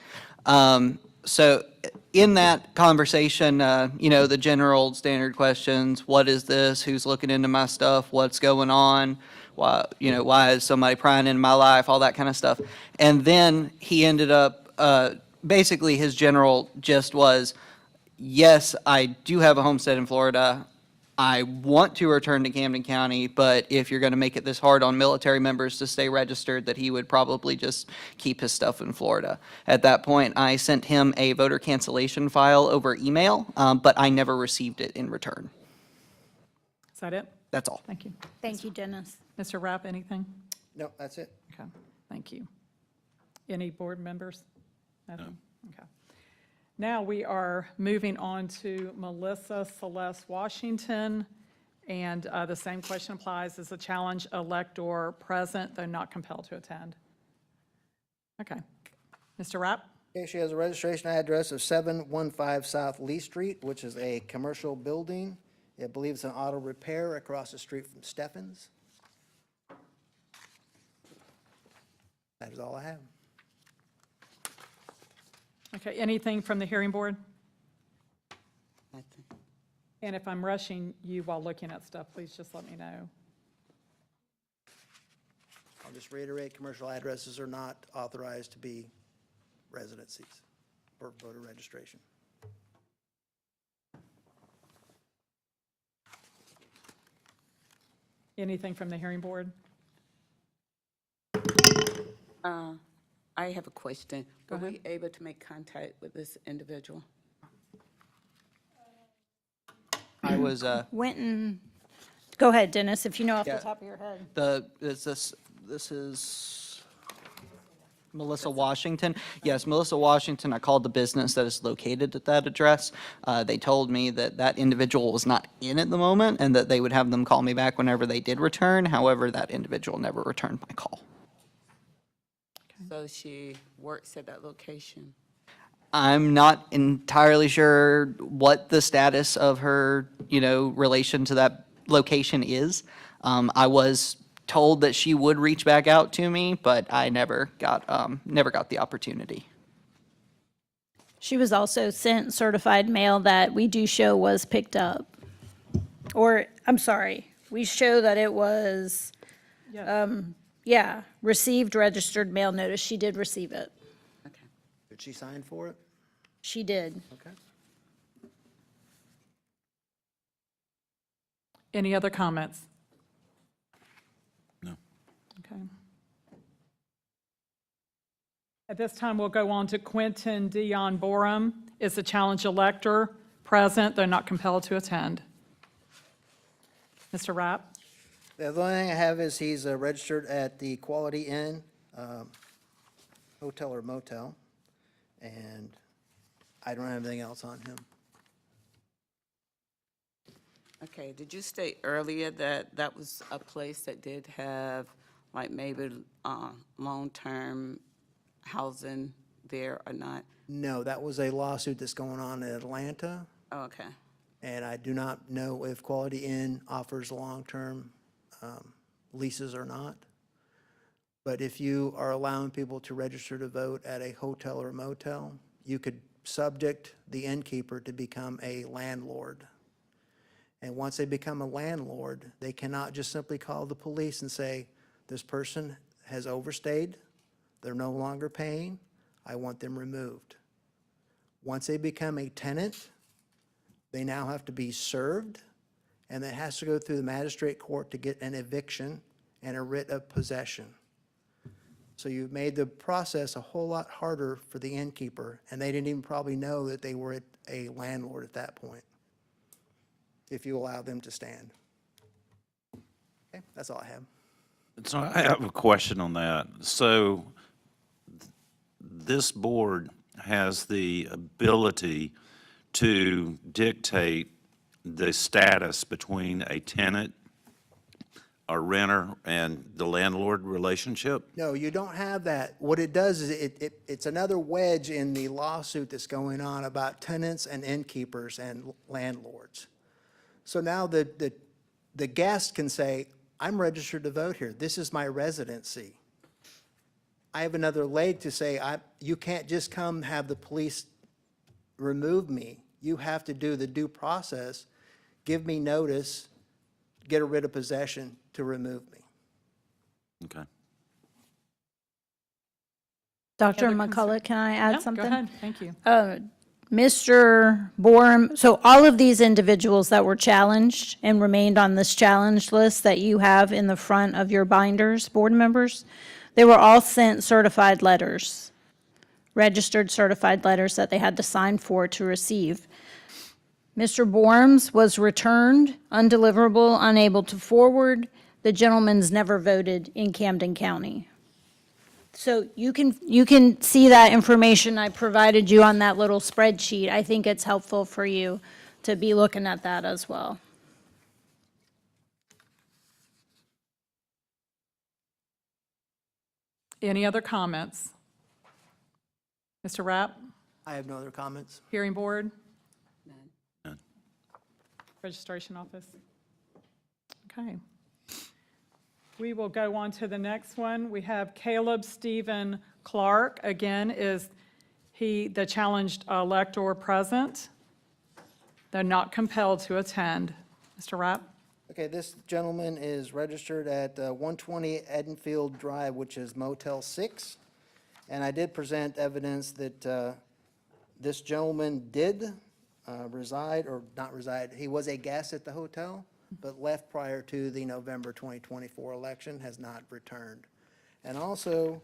So in that conversation, the general standard questions, what is this? Who's looking into my stuff? What's going on? Why is somebody prying into my life? All that kind of stuff. And then he ended up, basically his general gist was, yes, I do have a homestead in Florida. I want to return to Camden County, but if you're going to make it this hard on military members to stay registered, that he would probably just keep his stuff in Florida. At that point, I sent him a voter cancellation file over email, but I never received it in return. Is that it? That's all. Thank you. Thank you, Dennis. Mr. Rapp, anything? No, that's it. Okay, thank you. Any board members? Nothing? Okay. Now we are moving on to Melissa Celeste Washington, and the same question applies. Is the challenge elector present, though not compelled to attend? Okay. Mr. Rapp? Okay, she has a registration address of 715 South Lee Street, which is a commercial building. I believe it's an auto repair across the street from Steffens. That is all I have. Okay, anything from the hearing board? Nothing. And if I'm rushing you while looking at stuff, please just let me know. I'll just reiterate, commercial addresses are not authorized to be residencies for voter registration. Anything from the hearing board? I have a question. Go Were ahead. we able to make contact with this individual? I was, Go ahead, Dennis, if you know off the Yeah. top of your head. this is Melissa Washington. Yes, Melissa Washington. I called the business that is located at that address. They told me that that individual was not in at the moment and that they would have them call me back whenever they did return. However, that individual never returned my call. So she works at that location? I'm not entirely sure what the status of her, relation to that location is. I was told that she would reach back out to me, but I never got the opportunity. She was also sent certified mail that we do show was picked up. Or, I'm sorry, we show that it was, received registered mail notice. She did receive it. Okay. Did she sign for it? She did. Okay. Any other comments? No. Okay. At this time, we'll go on to Quentin Dion Borum. Is the challenge elector present, though not compelled to attend? Mr. Rapp? The only thing I have is he's registered at the Quality Inn hotel or motel, and I don't have anything else on him. Okay, did you state earlier that that was a place that did have, like, maybe long-term housing there or not? No, that was a lawsuit that's going on in Atlanta, Oh, okay. and I do not know if Quality Inn offers long-term leases or not. But if you are allowing people to register to vote at a hotel or motel, you could subject the innkeeper to become a landlord. And once they become a landlord, they cannot just simply call the police and say, this person has overstayed, they're no longer paying, I want them removed. Once they become a tenant, they now have to be served, and it has to go through the magistrate court to get an eviction and a writ of possession. So you've made the process a whole lot harder for the innkeeper, and they didn't even probably know that they were a landlord at that point, if you allow them to stand. Okay, that's all I have. So I have a question on that. So this board has the ability to dictate the status between a tenant, a renter, and the landlord relationship? No, you don't have that. What it does is it's another wedge in the lawsuit that's going on about tenants and innkeepers and landlords. So now the guest can say, I'm registered to vote here. This is my residency. I have another leg to say, you can't just come have the police remove me. You have to do the due process, give me notice, get a writ of possession to remove me. Okay. Dr. other McCullough, can I add Yeah, something? Go ahead, thank you. Mr. Borum, so all of these individuals that were challenged and remained on this challenge list that you have in the front of your binders, board members, they were all sent certified letters, registered certified letters that they had to sign for to receive. Mr. Borum's was returned, undeliverable, unable to forward. The gentleman's never voted in Camden County. So you can see that information I provided you on that little spreadsheet. I think it's helpful for you to be looking at that as well. Any other comments? Mr. Rapp, I have no other comments. hearing board, None. registration office? Okay. We will go on to the next one. We have Caleb Stephen Clark. Again, is he the challenged elector present? They're not compelled to attend. Mr. Rapp? Okay, this gentleman is registered at 120 Edenfield Drive, which is Motel 6. And I did present evidence that this gentleman did reside, or not reside, he was a guest at the hotel, but left prior to the November 2024 election, has not returned. And also,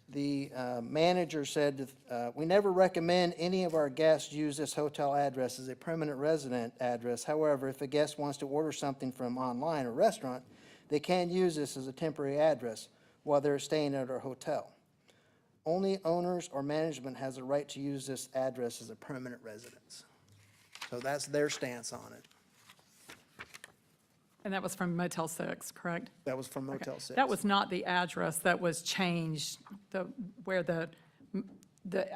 the manager said, we never recommend any of our guests use this hotel address as a permanent resident address. However, if a guest wants to order something from online or restaurant, they can use this as a temporary address while they're staying at our hotel. Only owners or management has a right to use this address as a permanent residence. So that's their stance on it. And that was from Motel 6, correct? That was from Okay. Motel 6. That was not the address that was changed, where the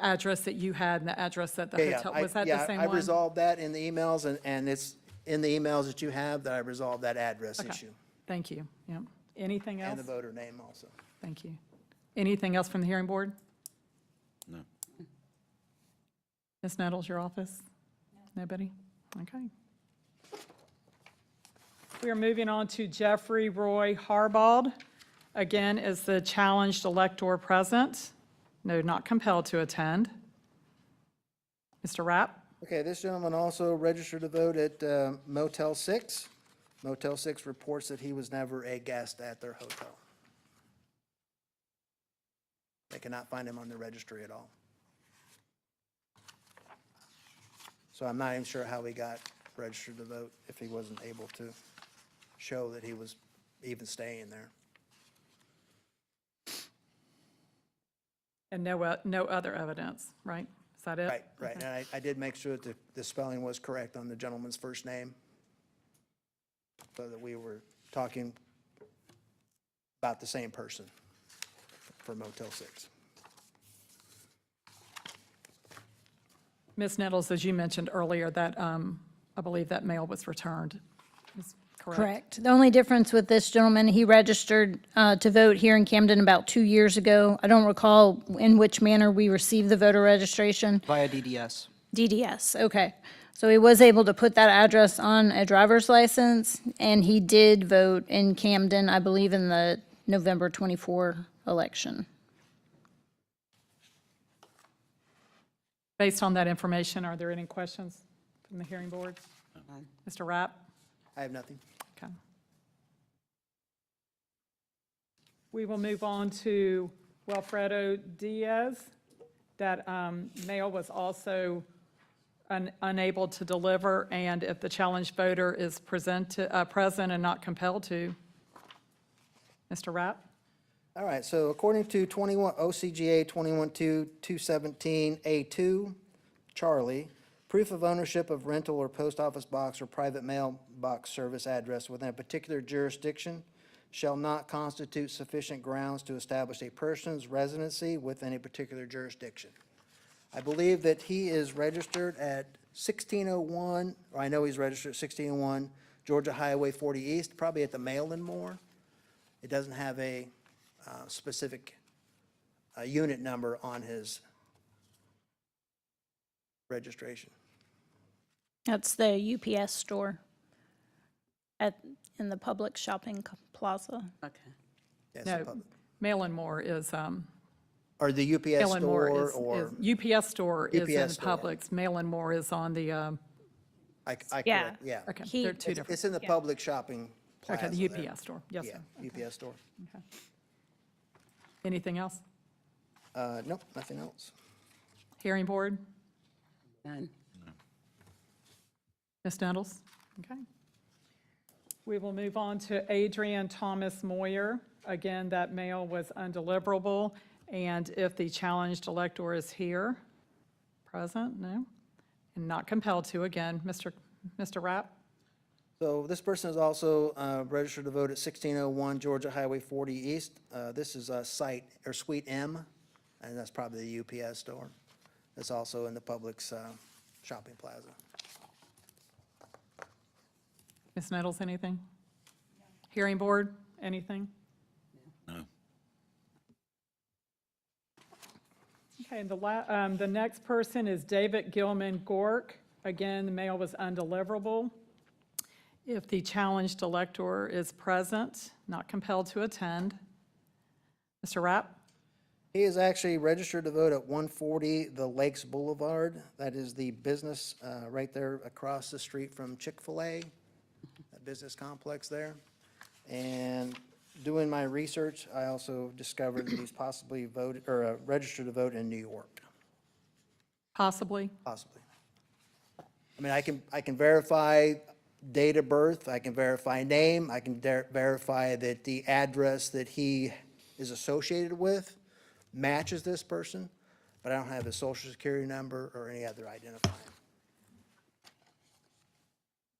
address that you had and the address that the Yeah, hotel, was that the same I one? resolved that in the emails, and it's in the emails that you have that I resolved that address Okay. issue. Thank you, yeah. Anything else? And the voter name also. Thank you. Anything else from the hearing board? No. Ms. Nettles, your office? Nobody? Okay. We are moving on to Jeffrey Roy Harbald. Again, is the challenged elector present? No, not compelled to attend. Mr. Rapp? Okay, this gentleman also registered to vote at Motel 6. Motel 6 reports that he was never a guest at their hotel. They cannot find him on the registry at all. So I'm not even sure how he got registered to vote if he wasn't able to show that he was even staying there. And no other evidence, right? Is that it? Right. And I did make sure that the spelling was correct on the gentleman's first name, so that we were talking about the same person for Motel 6. Ms. Nettles, as you mentioned earlier, that, I believe that mail was returned. Is correct? Correct. The only difference with this gentleman, he registered to vote here in Camden about 2 years ago. I don't recall in which manner we received the voter registration. Via DDS. DDS, okay. So he was able to put that address on a driver's license, and he did vote in Camden, I believe, in the November 24 election. Based on that information, are there any questions from the hearing board? Mr. Rapp? I have nothing. Okay. We will move on to Wilfredo Diaz. That mail was also unable to deliver, and if the challenged voter is present and not compelled to. Mr. Rapp? All right, so according to 21 OCGA 21-217A2, Charlie, proof of ownership of rental or post office box or private mailbox service address within a particular jurisdiction shall not constitute sufficient grounds to establish a person's residency within a particular jurisdiction. I believe that he is registered at 1601, or I know he's registered at 1601 Georgia Highway 40 East, probably at the mail-in more. It doesn't have a specific unit number on his registration. That's the UPS store in the public shopping plaza. Okay. Yes, No, public. Mail-in More is, Or the UPS Mail-in More store, is, or, UPS store is in UPS store. Publix. Mail-in More is on the, I Yeah. correct, yeah. okay, He- they're two different. It's in the public shopping plaza. Okay, the there. UPS store, yes, Yeah, sir. UPS store. Okay. Anything else? Nope, nothing else. Hearing board? None. Ms. Nettles? Okay. We will move on to Adrian Thomas Moyer. Again, that mail was undeliverable, and if the challenged elector is here, present, no, and not compelled to, again, Mr. Rapp? So this person is also registered to vote at 1601 Georgia Highway 40 East. This is a site, or Suite M, and that's probably the UPS store. It's also in the Publix shopping plaza. Ms. Nettles, anything? Hearing board, anything? No. Okay, and the next person is David Gilman Gork. Again, the mail was undeliverable. If the challenged elector is present, not compelled to attend. Mr. Rapp? He is actually registered to vote at 140 the Lakes Boulevard. That is the business right there across the street from Chick-fil-A, that business complex there. And doing my research, I also discovered that he's possibly voted, or registered to vote in New York, Possibly. possibly. I mean, I can verify date of birth, I can verify name, I can verify that the address that he is associated with matches this person, but I don't have his social security number or any other identifying.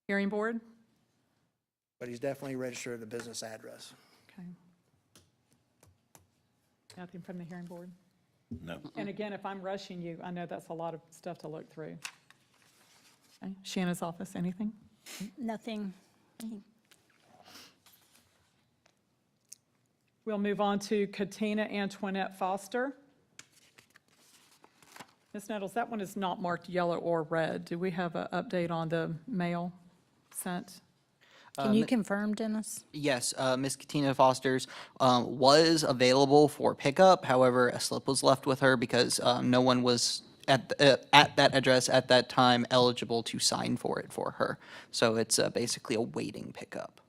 Hearing board? But he's definitely registered at a business address. Okay. Nothing from the hearing board? No. And again, if I'm rushing you, I know that's a lot of stuff to look through. Okay. Shanna's office, anything? Nothing. We'll move on to Katina Antoinette Foster. Ms. Nettles, that one is not marked yellow or red. Do we have an update on the mail sent? Can you confirm, Dennis? Yes, Ms. Katina Foster's was available for pickup. However, a slip was left with her because no one was at that address at that time eligible to sign for it for her. So it's basically a waiting pickup.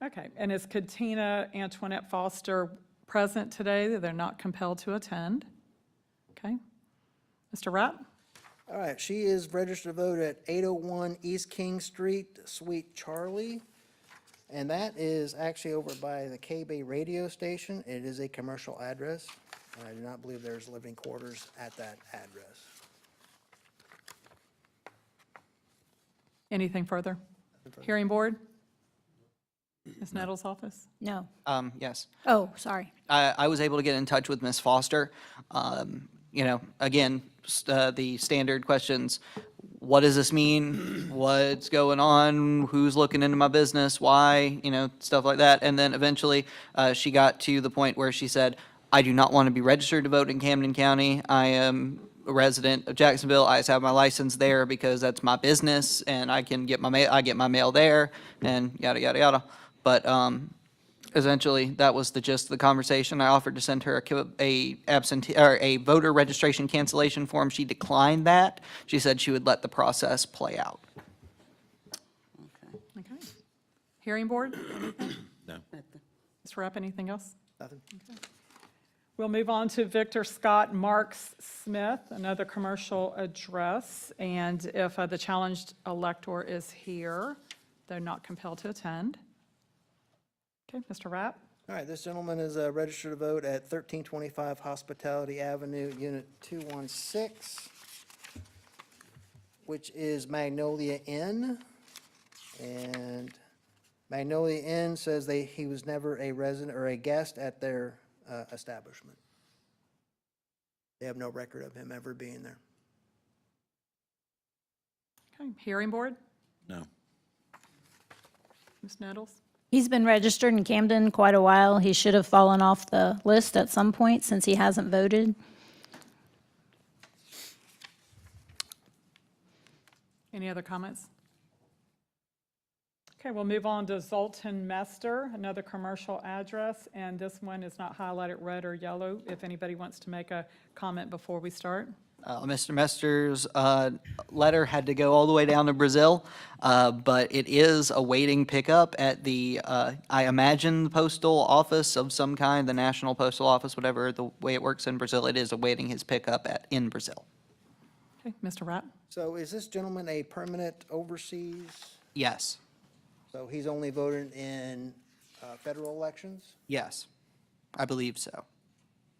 Okay, and is Katina Antoinette Foster present today? They're not compelled to attend. Okay. Mr. Rapp? All right, she is registered to vote at 801 East King Street, Suite Charlie. And that is actually over by the K-Bay radio station. It is a commercial address. And I do not believe there's living quarters at that address. Anything further? Hearing board? Ms. Nettles' office? No. Yes. Oh, sorry. I was able to get in touch with Ms. Foster. Again, the standard questions, what does this mean? What's going on? Who's looking into my business? Why? Stuff like that. And then eventually, she got to the point where she said, I do not want to be registered to vote in Camden County. I am a resident of Jacksonville. I just have my license there because that's my business and I can get my mail, I get my mail there and yada, yada, yada. But, Eventually, that was the gist of the conversation. I offered to send her a absentee, or a voter registration cancellation form. She declined that. She said she would let the process play out. Okay. Hearing board? Anything? No. Ms. Rapp, anything else? Nothing? We'll move on to Victor Scott Marks Smith, another commercial address. And if the challenged elector is here, they're not compelled to attend. Okay, Mr. Rapp? All right, this gentleman is registered to vote at 1325 Hospitality Avenue, Unit 216, which is Magnolia Inn. And Magnolia Inn says he was never a resident or a guest at their establishment. They have no record of him ever being there. Okay, hearing board? No. Ms. Nettles? He's been registered in Camden quite a while. He should have fallen off the list at some point since he hasn't voted. Any other comments? Okay, we'll move on to Zoltan Mester, another commercial address, and this one is not highlighted red or yellow. If anybody wants to make a comment before we start. Mr. Mester's letter had to go all the way down to Brazil, but it is awaiting pickup at the, I imagine, the postal office of some kind, the National Postal Office, whatever the way it works in Brazil. It is awaiting his pickup in Brazil. Okay, Mr. Rapp? So is this gentleman a permanent overseas? Yes, So he's only voted in federal elections? yes, I believe so.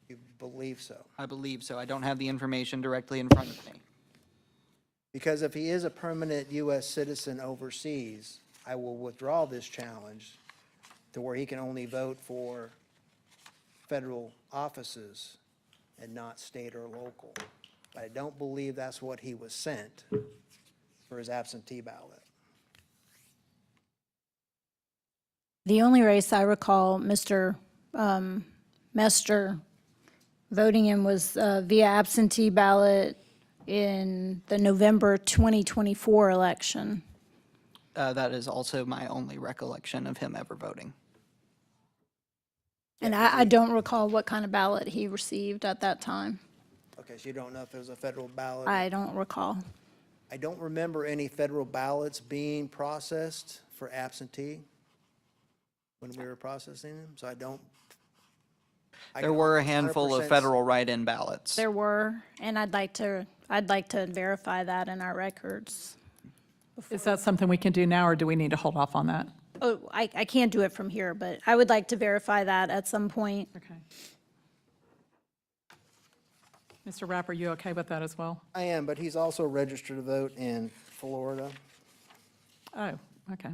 You believe so? I believe so. I don't have the information directly in front of me. Because if he is a permanent U.S. citizen overseas, I will withdraw this challenge to where he can only vote for federal offices and not state or local. But I don't believe that's what he was sent for his absentee ballot. The only race I recall Mr. Mester voting in was via absentee ballot in the November 2024 election. That is also my only recollection of him ever voting. And I don't recall what kind of ballot he received at that time. Okay, so you don't know if it was a federal ballot? I don't recall. I don't remember any federal ballots being processed for absentee when we were processing them, so I don't. There were a handful of 100% federal write-in ballots. There were, and I'd like to verify that in our records. Is that something we can do now, or do we need to hold off on that? Oh, I can't do it from here, but I would like to verify that at some point. Okay. Mr. Rapp, are you okay with that as well? I am, but he's also registered to vote in Florida. Oh, okay.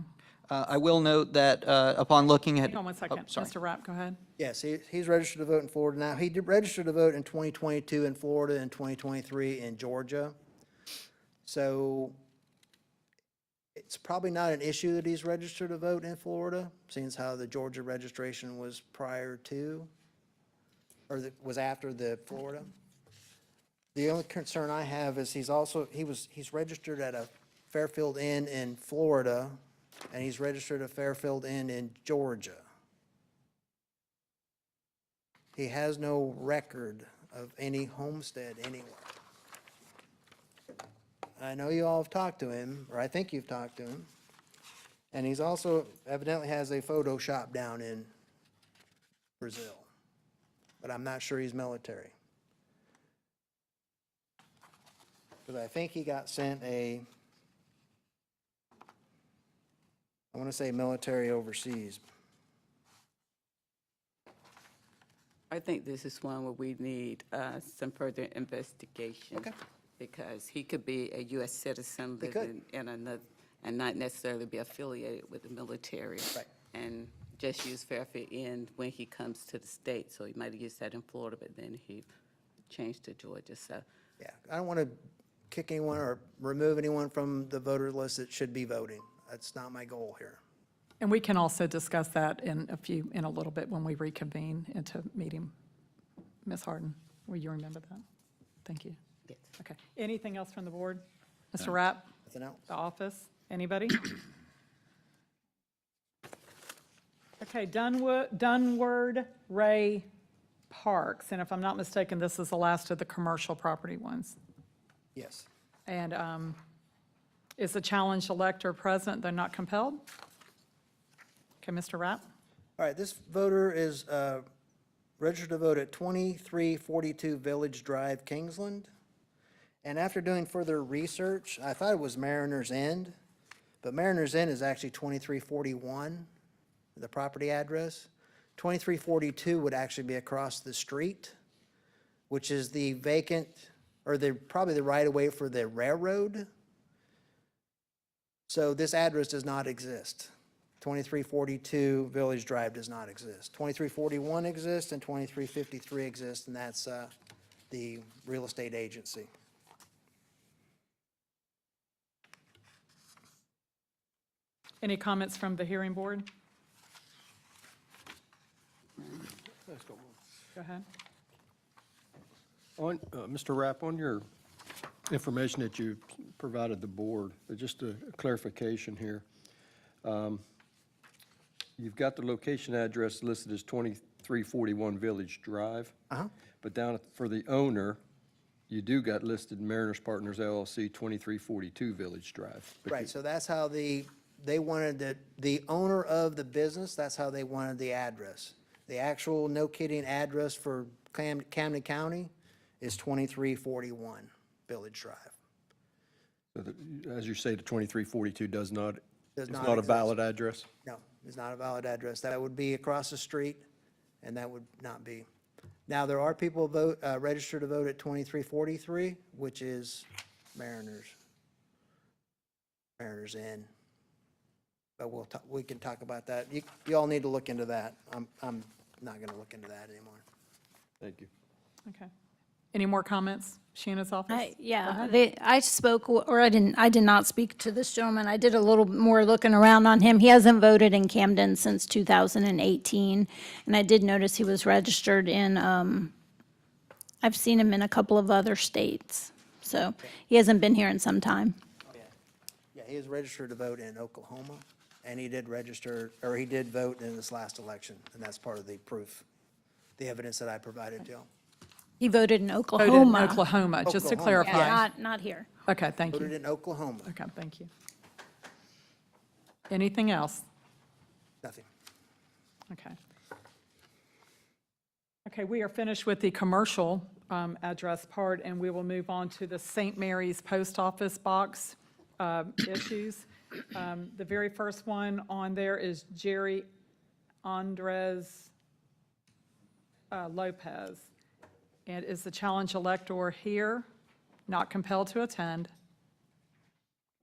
I will note that upon looking at. Hang on one second. Oh, sorry. Mr. Rapp, go ahead. Yes, he's registered to vote in Florida now. He did register to vote in 2022 in Florida and 2023 in Georgia. So it's probably not an issue that he's registered to vote in Florida, seeing as how the Georgia registration was prior to, or was after the Florida. The only concern I have is he's registered at a Fairfield Inn in Florida, and he's registered at Fairfield Inn in Georgia. He has no record of any homestead anywhere. I know you all have talked to him, or I think you've talked to him. And he's also evidently has a photo shop down in Brazil. But I'm not sure he's military. Because I think he got sent I want to say military overseas. I think this is one where we need some further investigation. Okay. Because he could be a U.S. citizen He could. living in another, and not necessarily be affiliated with the military. Right. And just use Fairfield Inn when he comes to the state. So he might have used that in Florida, but then he changed to Georgia, so. Yeah, I don't want to kick anyone or remove anyone from the voter list that should be voting. That's not my goal here. And we can also discuss that in a little bit when we reconvene into meeting. Ms. Harden, will you remember that? Thank you. Yes. Okay. Anything else from the board? Mr. Rapp, Nothing else? the office, anybody? Okay, Dunward Ray Parks, and if I'm not mistaken, this is the last of the commercial property ones. Yes. And is the challenged elector present, they're not compelled? Okay, Mr. Rapp? All right, this voter is registered to vote at 2342 Village Drive, Kingsland. And after doing further research, I thought it was Mariner's End, but Mariner's End is actually 2341, the property address. 2342 would actually be across the street, which is the vacant, or probably the right-of-way for the railroad. So this address does not exist. 2342 Village Drive does not exist. 2341 exists and 2353 exists, and that's the real estate agency. Any comments from the hearing board? Go ahead. On, Mr. Rapp, on your information that you provided the board, just a clarification here. You've got the location address listed as 2341 Village Drive. Uh-huh. But down for the owner, you do got listed Mariners Partners LLC, 2342 Village Drive. But Right, so that's how they wanted the owner of the business, that's how they wanted the address. The actual, no kidding, address for Camden County is 2341 Village Drive. So that, as you say, the 2342 does not, Does it's not not a exist. valid address? No, it's not a valid address. That would be across the street, and that would not be. Now, there are people registered to vote at 2343, which is Mariners Inn. But we can talk about that. You all need to look into that. I'm not going to look into that anymore. Thank you. Okay. Any more comments? Sheena's office? Yeah, I spoke, or I did not speak to this gentleman. I did a little more looking around on him. He hasn't voted in Camden since 2018, and I did notice he was registered in, I've seen him in a couple of other states, so he hasn't been here in some time. Yeah, he is registered to vote in Oklahoma, and he did vote in this last election, and that's part of the proof, the evidence that I provided to him. He voted in Voted in Oklahoma. Oklahoma, just to Oklahoma. clarify. Yeah, not here. Okay, thank Voted you. in Oklahoma. Okay, thank you. Anything else? Nothing. Okay. Okay, we are finished with the commercial address part, and we will move on to the St. Mary's Post Office box issues. The very first one on there is Jerry Andres Lopez. And is the challenge elector here, not compelled to attend?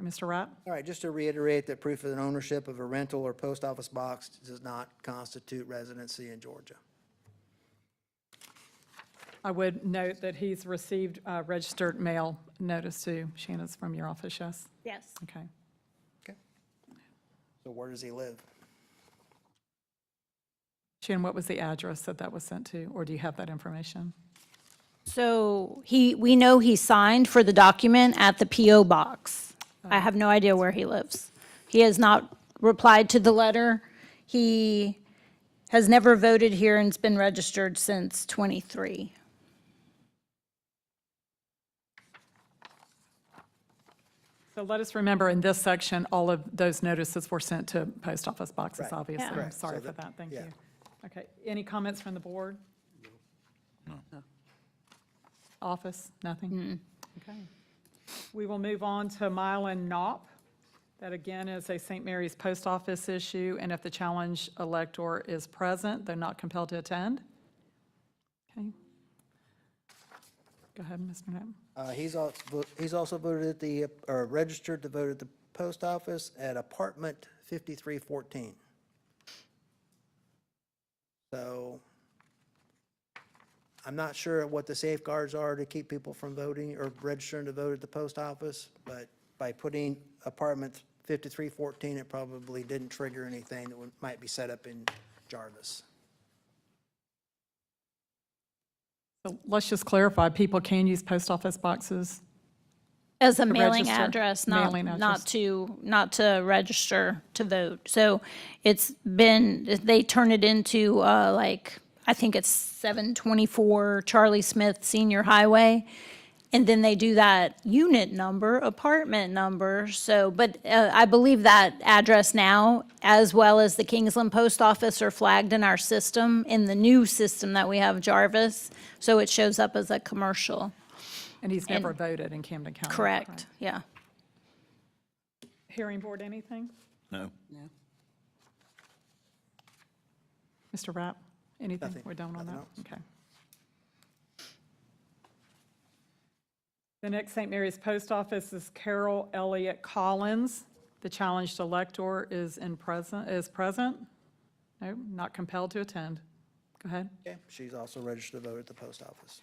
Mr. Rapp? All right, just to reiterate that proof of an ownership of a rental or post office box does not constitute residency in Georgia. I would note that he's received registered mail notice too. Shanna's from your office, yes? Yes. Okay. Okay. So where does he live? Shannon, what was the address that was sent to, or do you have that information? So we know he signed for the document at the PO box. I have no idea where he lives. He has not replied to the letter. He has never voted here and's been registered since '23. So let us remember, in this section, all of those notices were sent to post office boxes, Right. obviously. Yeah. I'm Correct. sorry So for that, thank yeah. you. Okay, any comments from the board? Office, nothing? Okay. We will move on to Mylan Knopp. That again is a St. Mary's Post Office issue, and if the challenge elector is present, they're not compelled to attend. Okay. Go ahead, Mr. Knapp. He's also voted at the, or registered to vote at the post office at apartment 5314. So I'm not sure what the safeguards are to keep people from voting or registering to vote at the post office, but by putting apartment 5314, it probably didn't trigger anything that might be set up in Jarvis. So let's just clarify, people can use post office boxes. As a To mailing register. address, not, Mailing not address. not to register to vote. So it's been, they turn it into, like, I think it's 724 Charlie Smith Senior Highway. And then they do that unit number, apartment number. So, but I believe that address now, as well as the Kingsland Post Office, are flagged in our system, in the new system that we have, Jarvis. So it shows up as a commercial. And he's never voted in Camden County. Correct, yeah. Hearing board, anything? No. No. Mr. Rapp, anything? Nothing. We're done on Nothing that? else. Okay. The next St. Mary's Post Office is Carol Elliott Collins. The challenged elector is present. No, not compelled to attend. Go ahead. Okay. She's also registered to vote at the post office.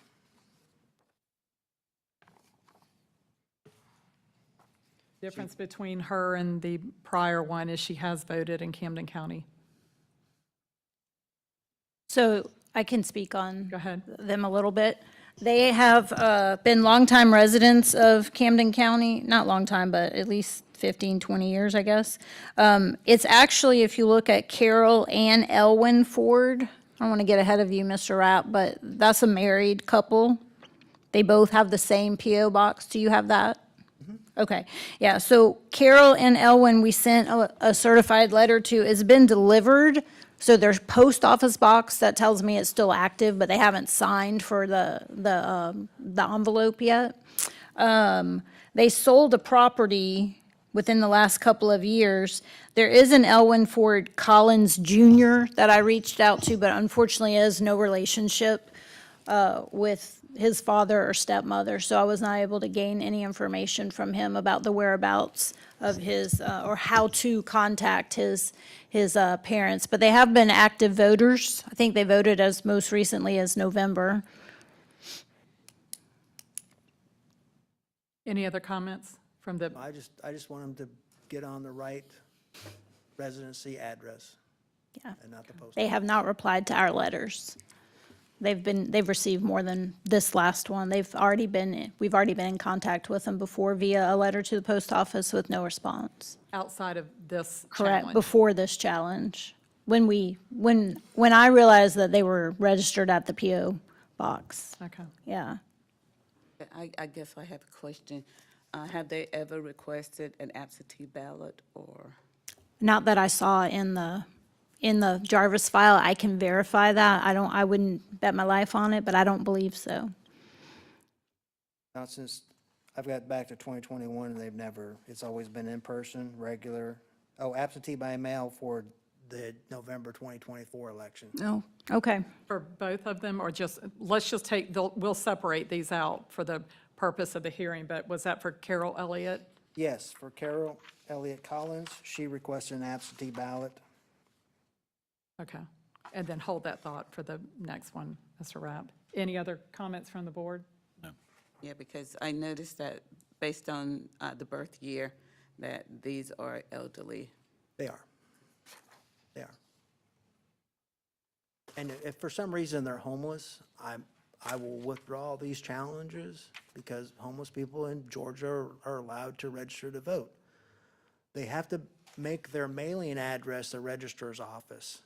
Difference between her and the prior one is she has voted in Camden County. So I can speak on Go ahead. them a little bit. They have been longtime residents of Camden County, not long time, but at least 15, 20 years, I guess. It's actually, if you look at Carol and Elwyn Ford, I don't want to get ahead of you, Mr. Rapp, but that's a married couple. They both have the same PO box. Do you have that? Okay, yeah, so Carol and Elwyn, we sent a certified letter to, it's been delivered, so there's post office box that tells me it's still active, but they haven't signed for the envelope yet. They sold a property within the last couple of years. There is an Elwyn Ford Collins Jr. that I reached out to, but unfortunately has no relationship with his father or stepmother, so I was not able to gain any information from him about the whereabouts of his, or how to contact his parents. But they have been active voters. I think they voted as most recently as November. Any other comments from the, I just want them to get on the right residency address Yeah. and not the post. They have not replied to our letters. They've received more than this last one. We've already been in contact with them before via a letter to the post office with no response. outside of this Correct, challenge? before this challenge. When I realized that they were registered at the PO box, Okay. yeah. I guess I have a question. Have they ever requested an absentee ballot or? Not that I saw in the Jarvis file. I can verify that. I wouldn't bet my life on it, but I don't believe so. Not since, I've got back to 2021, and they've never, it's always been in person, regular. Oh, absentee by mail for the November 2024 election. Oh, okay. For both of them, or just, let's just we'll separate these out for the purpose of the hearing, but was that for Carol Elliott? Yes, for Carol Elliott Collins, she requested an absentee ballot. Okay. And then hold that thought for the next one, Mr. Rapp. Any other comments from the board? Yeah, because I noticed that based on the birth year, that these are elderly. They are. They are. And if for some reason they're homeless, I will withdraw these challenges because homeless people in Georgia are allowed to register to vote. They have to make their mailing address the registrar's office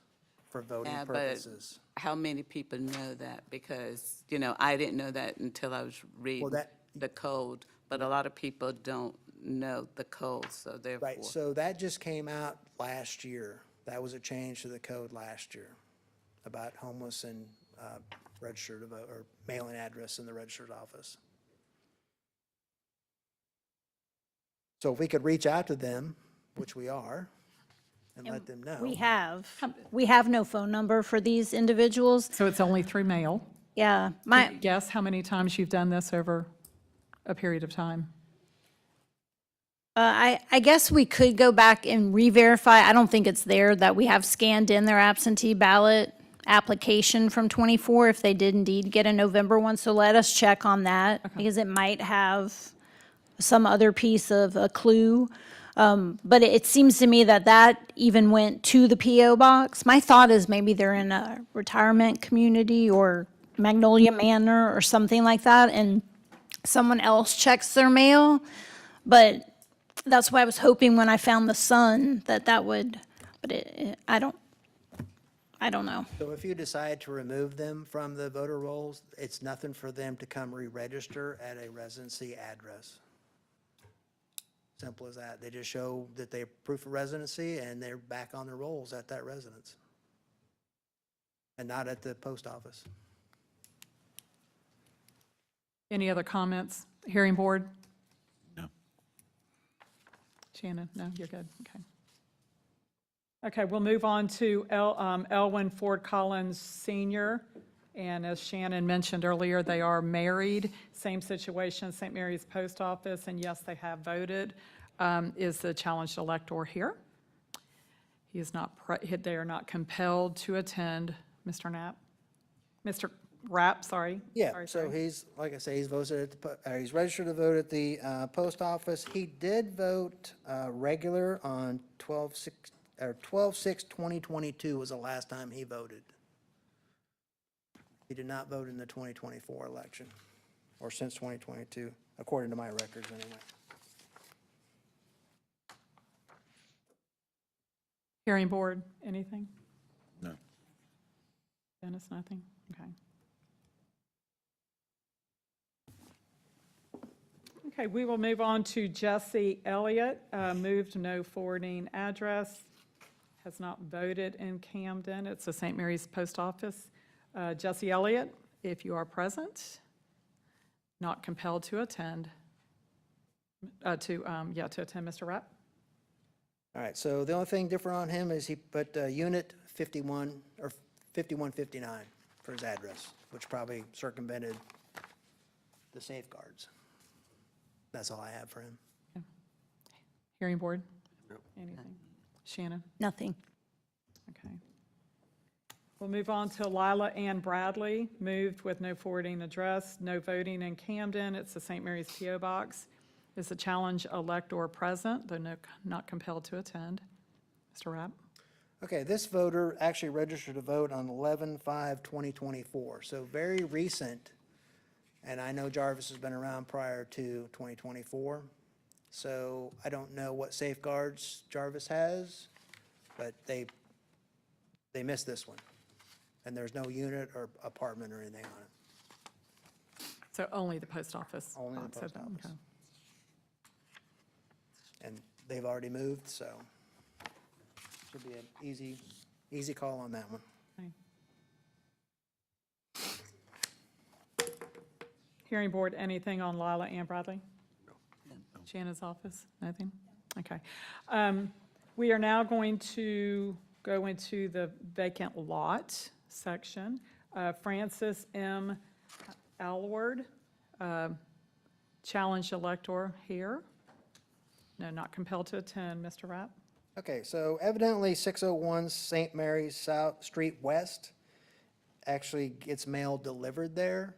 for voting Yeah, but purposes. how many people know that? Because, I didn't know that until I was reading that- the code, but a lot of people don't know the code, so therefore. Right, so that just came out last year. That was a change to the code last year about homeless and registered to vote, or mailing address in the registered office. So if we could reach out to them, which we are, and let them know. We have no phone number for these individuals. So it's only through mail? Yeah, Can you guess how many times you've done this over a period of time? I guess we could go back and re-verify. I don't think it's there that we have scanned in their absentee ballot application from '24 if they did indeed get a November one. So let us check on that because it might have some other piece of a clue. But it seems to me that that even went to the PO box. My thought is maybe they're in a retirement community or Magnolia Manor or something like that, and someone else checks their mail. But that's why I was hoping when I found the Sun that that would, but I don't know. So if you decide to remove them from the voter rolls, it's nothing for them to come re-register at a residency address. Simple as that. They just show that they have proof of residency and they're back on their rolls at that residence. And not at the post office. Any other comments? Hearing board? No. Shannon, no, you're good, okay. Okay, we'll move on to Elwin Ford Collins Sr. And as Shannon mentioned earlier, they are married, same situation, St. Mary's Post Office, and yes, they have voted. Is the challenged elector here? He is not, they are not compelled to attend, Mr. Knapp? Mr. Rapp, sorry. Yeah, Sorry, so sorry. he's, like I say, he's voted at the, he's registered to vote at the post office. He did vote regular on 12/6/2022 was the last time he voted. He did not vote in the 2024 election, or since 2022, according to my records anyway. Hearing board, anything? No. Dennis, nothing? Okay. Okay, we will move on to Jesse Elliott, moved no forwarding address, has not voted in Camden. It's the St. Mary's Post Office. Jesse Elliott, if you are present, not compelled to attend, to attend, Mr. Rapp. All right, so the only thing different on him is he put unit 51, or 5159 for his address, which probably circumvented the safeguards. That's all I have for him. Hearing board? Anything? Shannon? Nothing. Okay. We'll move on to Lila Ann Bradley, moved with no forwarding address, no voting in Camden. It's the St. Mary's PO Box. Is the challenge elector present, though not compelled to attend? Mr. Rapp? Okay, this voter actually registered to vote on 11/5/2024, so very recent. And I know Jarvis has been around prior to 2024, so I don't know what safeguards Jarvis has, but they missed this one. And there's no unit or apartment or anything on it. So only the post office? Only the box, post okay. office. And they've already moved, so should be an easy call on that one. Okay. Hearing board, anything on Lila Ann Bradley? No. Shannon's office, nothing? Okay. We are now going to go into the vacant lot section. Francis M. Alward, challenged elector here. No, not compelled to attend. Mr. Rapp? Okay, so evidently 601 St. Mary's South Street West actually gets mail delivered there,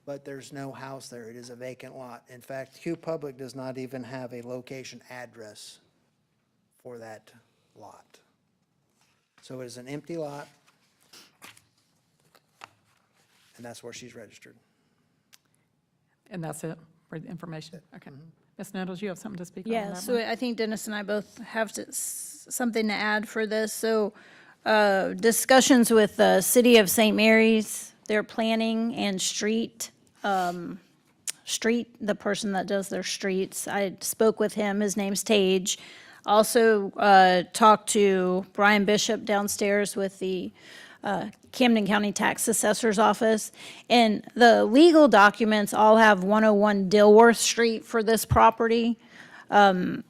but there's no house there. It is a vacant lot. In fact, Hugh Public does not even have a location address for that lot. So it is an empty lot, and that's where she's registered. And that's it for the information? Okay. Ms. Nettles, you have something to speak on? Yeah, that so one? I think Dennis and I both have something to add for this. So discussions with the City of St. Mary's, their planning and street, the person that does their streets. I spoke with him, his name's Tage. Also talked to Brian Bishop downstairs with the Camden County Tax Assessor's Office. And the legal documents all have 101 Dilworth Street for this property. I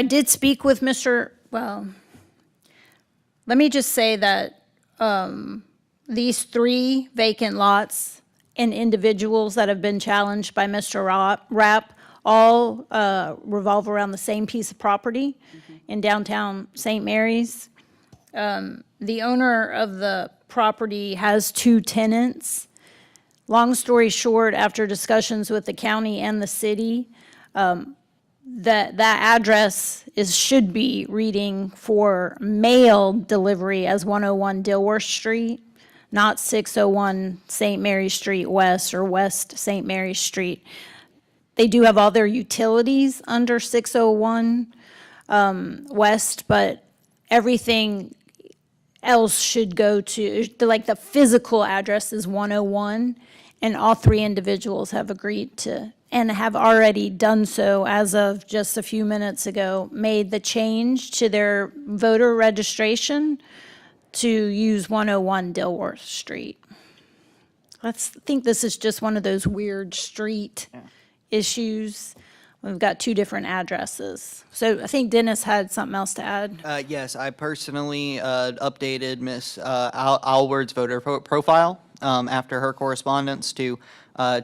did speak with let me just say that these 3 vacant lots and individuals that have been challenged by Mr. Rapp all revolve around the same piece of property in downtown St. Mary's. The owner of the property has 2 tenants. Long story short, after discussions with the county and the city, that address should be reading for mail delivery as 101 Dilworth Street, not 601 St. Mary Street West or West St. Mary Street. They do have all their utilities under 601 West, but everything else should go to, like, the physical address is 101, and all 3 individuals have agreed to, and have already done so as of just a few minutes ago, made the change to their voter registration to use 101 Dilworth Street. I think this is just one of those weird street issues. We've got 2 different addresses. So I think Dennis had something else to add. Yes, I personally updated Miss Alward's voter profile after her correspondence to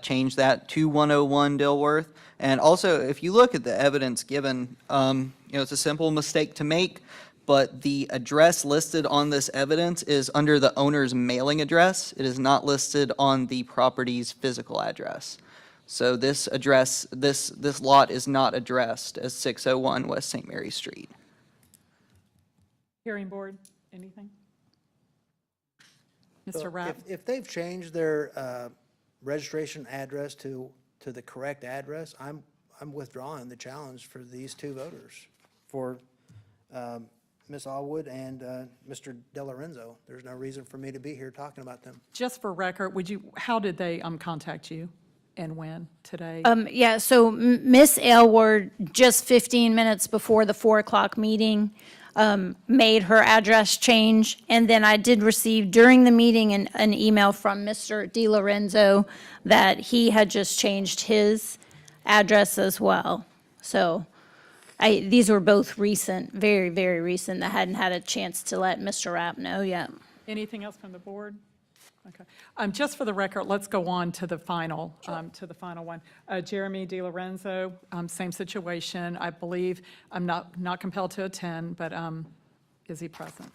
change that to 101 Dilworth. And also, if you look at the evidence given, it's a simple mistake to make, but the address listed on this evidence is under the owner's mailing address. It is not listed on the property's physical address. So this address, this lot is not addressed as 601 West St. Mary Street. Hearing board, anything? So Mr. Rapp? If they've changed their registration address to the correct address, I'm withdrawing the challenge for these 2 voters, for Ms. Allwood and Mr. DeLorenzo. There's no reason for me to be here talking about them. Just for record, how did they contact you and when today? Yeah, so Miss Aylward, just 15 minutes before the 4 o'clock meeting, made her address change. And then I did receive during the meeting an email from Mr. DiLorenzo that he had just changed his address as well. So these were both recent, very, very recent. I hadn't had a chance to let Mr. Rapp know yet. Anything else from the board? Okay. Just for the record, let's go on to the final, one. Jeremy DiLorenzo, same situation. I believe I'm not compelled to attend, but is he present?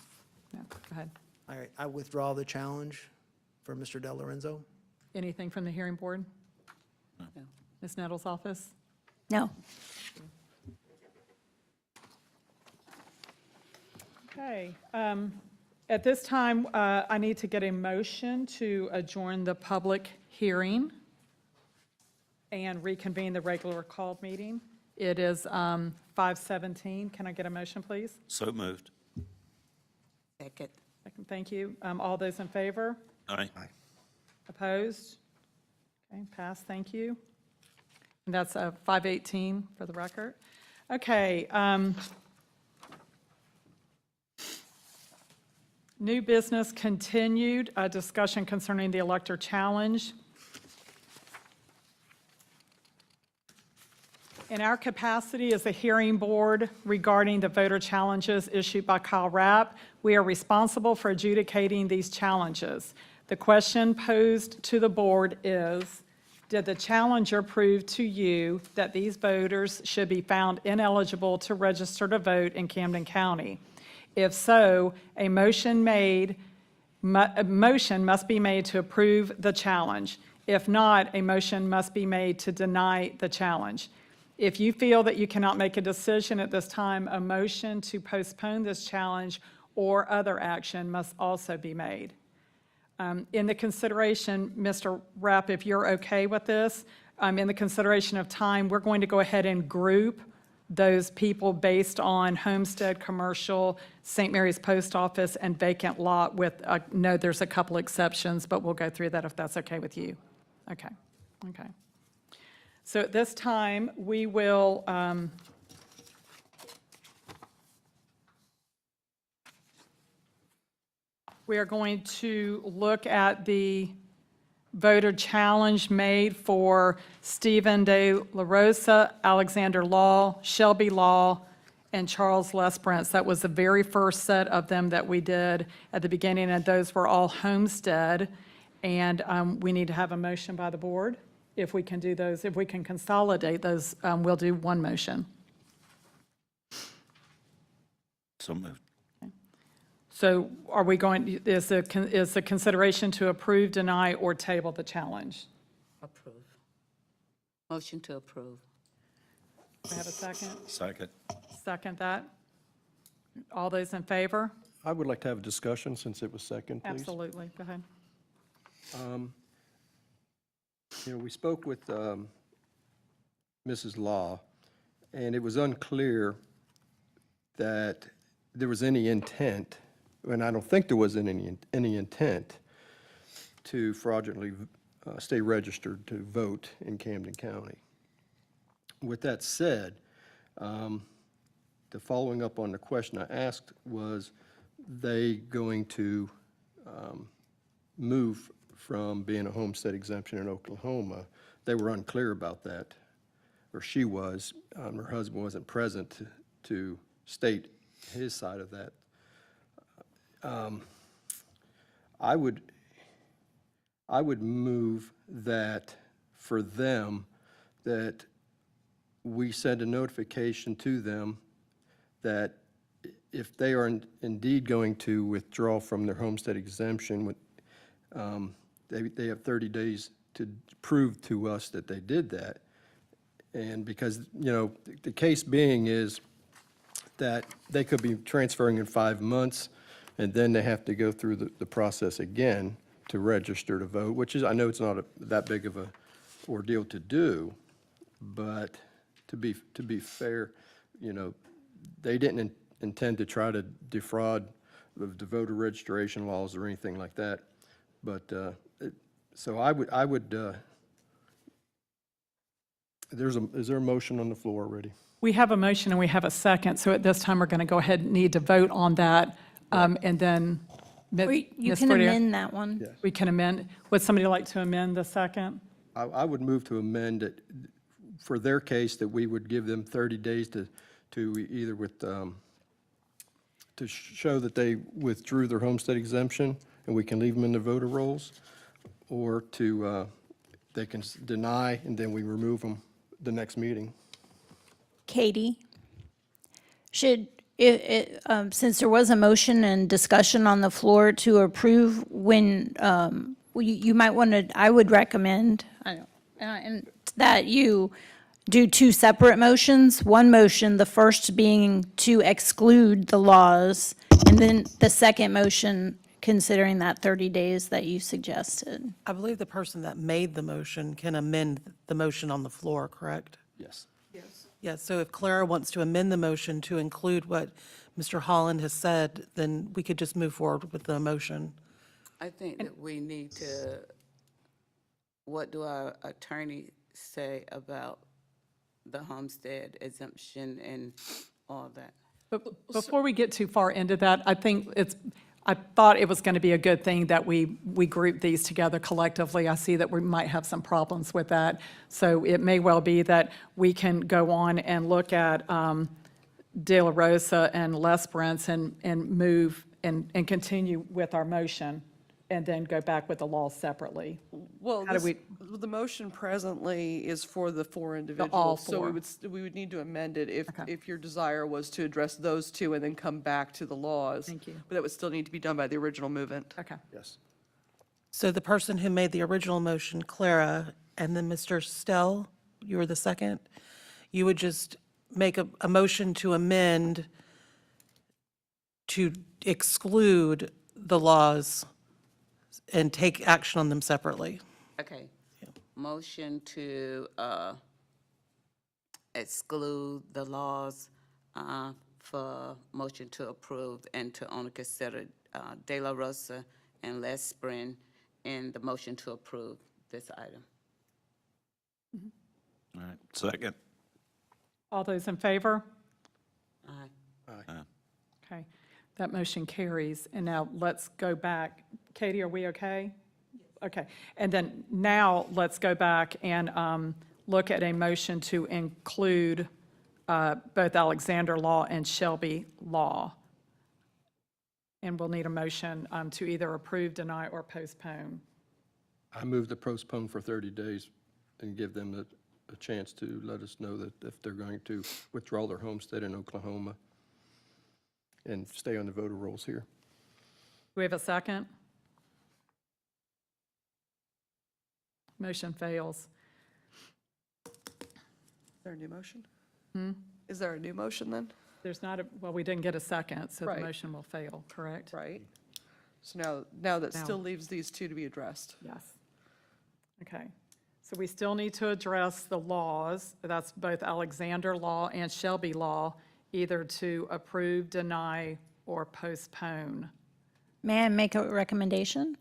No, go ahead. All right, I withdraw the challenge for Mr. DeLorenzo. Anything from the hearing board? No. Ms. Nettles' office? No. Okay. At this time, I need to get a motion to adjourn the public hearing and reconvene the regular called meeting. It is 5:17. Can I get a motion, please? So moved. Second. Second, thank you. All those in favor? Aye. Opposed? Okay, passed, thank you. And that's 5:18 for the record. Okay. New business continued, a discussion concerning the elector challenge. In our capacity as a hearing board regarding the voter challenges issued by Kyle Rapp, we are responsible for adjudicating these challenges. The question posed to the board is, did the challenger prove to you that these voters should be found ineligible to register to vote in Camden County? If so, a motion must be made to approve the challenge. If not, a motion must be made to deny the challenge. If you feel that you cannot make a decision at this time, a motion to postpone this challenge or other action must also be made. In the consideration, Mr. Rapp, if you're okay with this, in the consideration of time, we're going to go ahead and group those people based on homestead, commercial, St. Mary's Post Office, and vacant lot with, no, there's a couple exceptions, but we'll go through that if that's okay with you. Okay, okay. So at this time, we will, we are going to look at the voter challenge made for Stephen De La Rosa, Alexander Law, Shelby Law, and Charles Lesbrance. That was the very first set of them that we did at the beginning, and those were all homestead. And we need to have a motion by the board. If we can do those, if we can consolidate those, we'll do one motion. So moved. So are we going, is the consideration to approve, deny, or table the challenge? Approve. Motion to approve. Do I have a second? Second. Second that? All those in favor? I would like to have a discussion since it was second, please. Absolutely, go ahead. You know, we spoke with Mrs. Law, and it was unclear that there was any intent, and I don't think there was any intent to fraudulently stay registered to vote in Camden County. With that said, the following up on the question I asked, was they going to move from being a homestead exemption in Oklahoma? They were unclear about that, or she was. Her husband wasn't present to state his side of that. I would move that for them, that we send a notification to them that if they are indeed going to withdraw from their homestead exemption, they have 30 days to prove to us that they did that. And because, you know, the case being is that they could be transferring in 5 months, and then they have to go through the process again to register to vote, which is, I know it's not that big of a ordeal to do, but to be fair, you know, they didn't intend to try to defraud the voter registration laws or anything like that. But, so I would, is there a motion on the floor already? We have a motion and we have a second, so at this time, we're going to go ahead and need to vote on that, and then. Or you Ms. can Fortier, amend that one. Yes. We can amend. Would somebody like to amend the second? I would move to amend it, for their case, that we would give them 30 days to either to show that they withdrew their homestead exemption, and we can leave them in the voter rolls, or to, they can deny, and then we remove them the next meeting. Katie, should, since there was a motion and discussion on the floor to approve, when, you might want to, I would recommend, and that you do two separate motions. One motion, the first being to exclude the laws, and then the second motion considering that 30 days that you suggested. I believe the person that made the motion can amend the motion on the floor, correct? Yes. Yes, so if Clara wants to amend the motion to include what Mr. Holland has said, then we could just move forward with the motion. I think that we need to, what do our attorney say about the homestead exemption and all that? But before we get too far into that, I thought it was going to be a good thing that we group these together collectively. I see that we might have some problems with that. So it may well be that we can go on and look at De La Rosa and Lesbrance and move and continue with our motion, and then go back with the law separately. Well, How do the motion presently is for the four individuals. all So four. we would need to amend it Okay. if your desire was to address those two and then come back to the laws. Thank you. But that would still need to be done by the original movement. Okay. Yes. So the person who made the original motion, Clara, and then Mr. Stell, you were the second, you would just make a motion to amend to exclude the laws and take action on them separately. Okay. Motion to exclude the laws for motion to approve, and to only consider De La Rosa and Lesbrance in the motion to approve this item. All right. Second. All those in favor? Aye. Okay, that motion carries. And now let's go back. Katie, are we okay? Okay, and then now let's go back and look at a motion to include both Alexander Law and Shelby Law. And we'll need a motion to either approve, deny, or postpone. I move to postpone for 30 days and give them a chance to let us know that if they're going to withdraw their homestead in Oklahoma and stay on the voter rolls here. Do we have a second? Motion fails. Is there a new motion? Is there a new motion then? There's not a, well, we didn't get a second, so the Right. motion will fail, correct? Right. So now that Now- still leaves these two to be addressed. Yes. Okay. So we still need to address the laws, that's both Alexander Law and Shelby Law, either to approve, deny, or postpone. May I make a recommendation?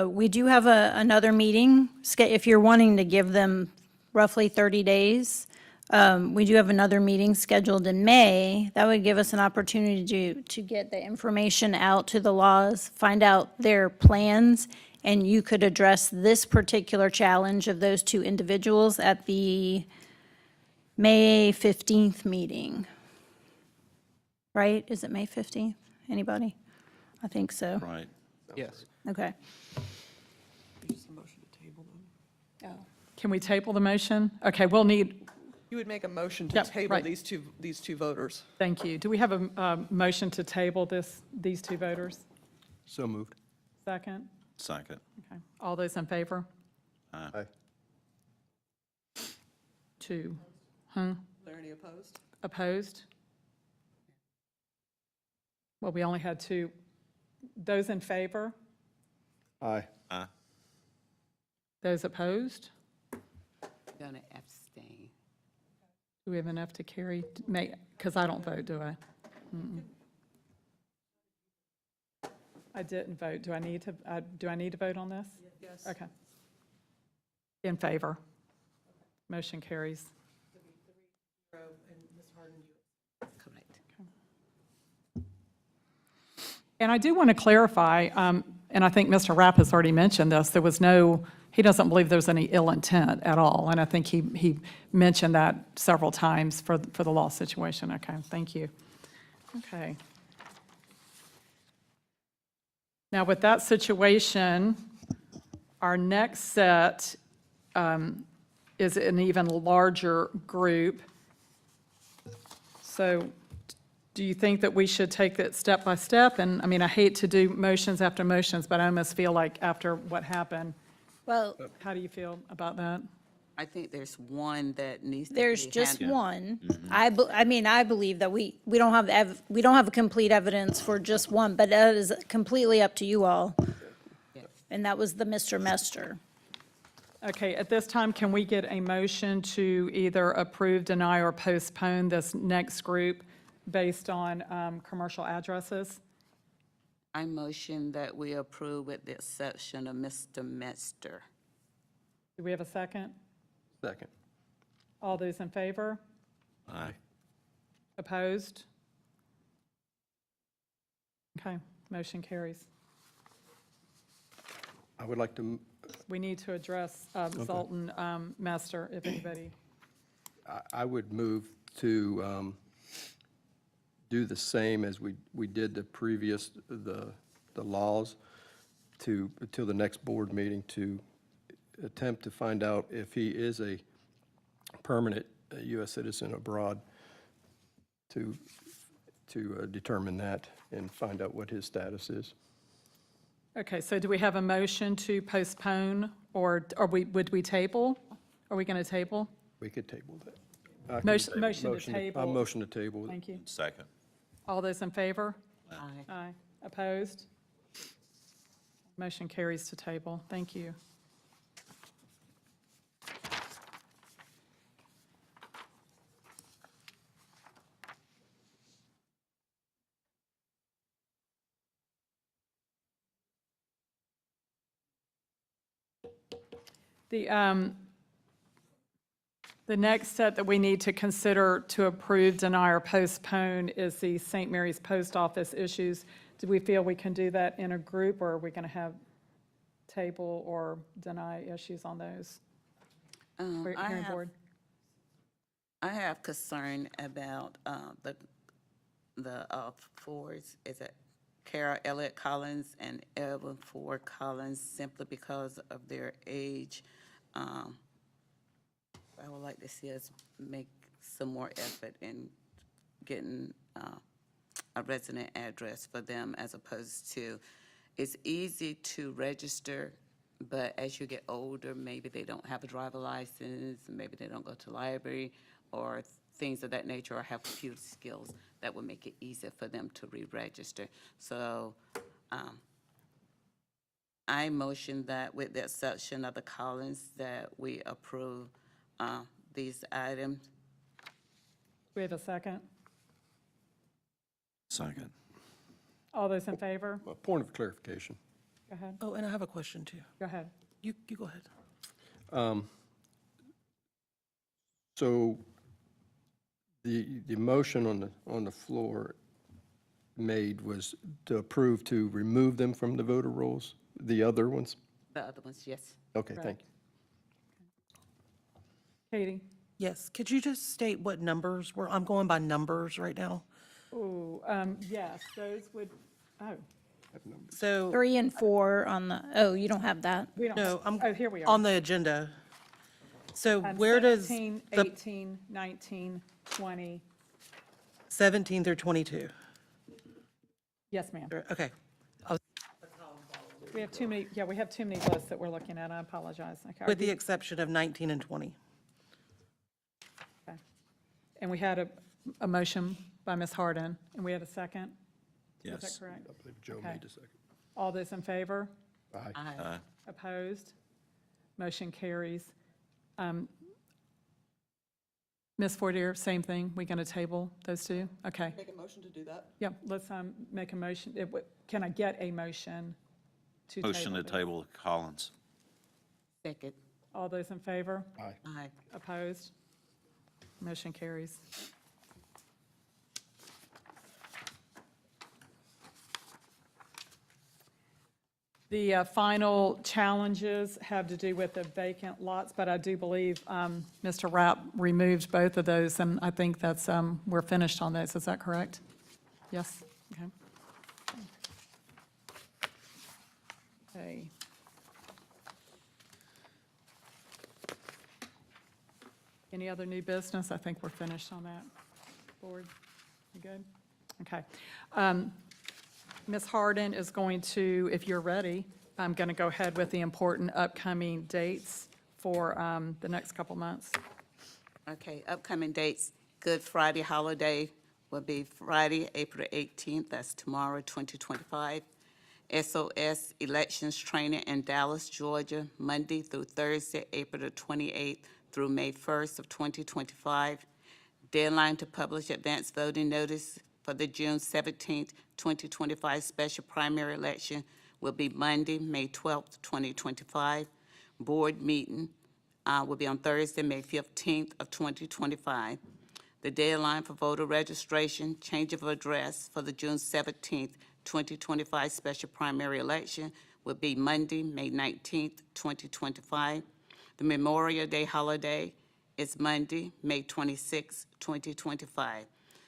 We do have another meeting, if you're wanting to give them roughly 30 days. We do have another meeting scheduled in May. That would give us an opportunity to get the information out to the laws, find out their plans, and you could address this particular challenge of those two individuals at the May 15th meeting. Right? Is it May 15th? Anybody? I think so. Right. Yes. Okay. Just a motion to table them. Can we table the motion? Okay, we'll need, You would make a motion to Yep, table right. these two voters. thank you. Do we have a motion to table these two voters? So moved. Second? Second. Okay. All those in favor? Aye. Two. Are there any opposed? Opposed? Well, we only had two. Those in favor? Aye. Aye. Those opposed? Going to abstain. Do we have enough to carry? Because I don't vote, do I? Mm-mm. I didn't vote. Do I need to vote on this? Yes. Okay. In favor? Motion carries. Correct. And I do want to clarify, and I think Mr. Rapp has already mentioned this, he doesn't believe there's any ill intent at all, and I think he mentioned that several times for the law situation. Okay, thank you. Okay. Now, with that situation, our next set is an even larger group. So do you think that we should take it step by step? And, I mean, I hate to do motions after motions, but I almost feel like after what happened, Well, how do you feel about that? I think there's one that needs to be there's just handled. one. I believe that we don't have a complete evidence for just one, but that is completely up to you all. Yes. And that was the Mr. Mester. Okay, at this time, can we get a motion to either approve, deny, or postpone this next group based on commercial addresses? I motion that we approve with the exception of Mr. Mester. Do we have a second? Second. All those in favor? Aye. Opposed? Okay, motion carries. I would like to, We need to address Zoltan Mester, if anybody. I would move to do the same as we did the previous, the laws, until the next board meeting, to attempt to find out if he is a permanent U.S. citizen abroad, to determine that and find out what his status is. Okay, so do we have a motion to postpone, or would we table? Are we going to table? We could table that. I can Motion table- to table. I motion to table. Thank you. Second. All those in favor? Aye. Aye. Opposed? Motion carries to table. Thank you. The next set that we need to consider to approve, deny, or postpone is the St. Mary's Post Office issues. Do we feel we can do that in a group, or are we going to have table or deny issues on those? I Hearing have, board? I have concern about the Fords. Is it Kara Elliott Collins and Evan Ford Collins, simply because of their age? I would like to see us make some more effort in getting a resident address for them, as opposed to, it's easy to register, but as you get older, maybe they don't have a driver license, maybe they don't go to library, or things of that nature, or have computer skills that would make it easier for them to re-register. So I motion that, with the exception of the Collins, that we approve these items. We have a second? Second. All those in favor? A point of clarification. Go ahead. Oh, and I have a question too. Go ahead. You go ahead. So the motion on the floor made was to approve to remove them from the voter rolls, the other ones? The other ones, yes. Okay, thank you. Katie? Yes, could you just state what numbers were, I'm going by numbers right now. Oh, yes, those would, oh, So, 3 and 4 on the, oh, you don't have that? we don't, no, I'm oh, here we are. on the agenda. So where does 17, the 18, 19, 20, 17 through 22? yes, ma'am. Okay. We have too many, yeah, we have too many lists that we're looking at, I apologize. Okay, are With the you- exception of 19 and 20. okay. And we had a motion by Ms. Harden, and we had a second? Is Yes. that correct? I believe Joe Okay. made a second. All those in favor? Aye. Aye. Opposed? Motion carries. Ms. Fortier, same thing, we going to table those two? Okay. Make a motion to do that? Yeah, let's make a motion. Can I get a motion to table? Motion to this? table Collins. Second. All those in favor? Aye. Opposed? Motion carries. The final challenges have to do with the vacant lots, but I do believe Mr. Rapp removed both of those, and I think that's, we're finished on those. Is that correct? Yes? Okay. Okay. Any other new business? I think we're finished on that. Board, you good? Okay. Ms. Harden is going to, if you're ready, I'm going to go ahead with the important upcoming dates for the next couple months. Okay, upcoming dates, Good Friday holiday will be Friday, April 18th, that's tomorrow, 2025. SOS Elections Training in Dallas, Georgia, Monday through Thursday, April the 28th through May 1st of 2025. Deadline to publish advance voting notice for the June 17th, 2025 special primary election will be Monday, May 12th, 2025. Board meeting will be on Thursday, May 15th of 2025. The deadline for voter registration, change of address for the June 17th, 2025 special primary election will be Monday, May 19th, 2025. The Memorial Day holiday is Monday, May 26th, 2025.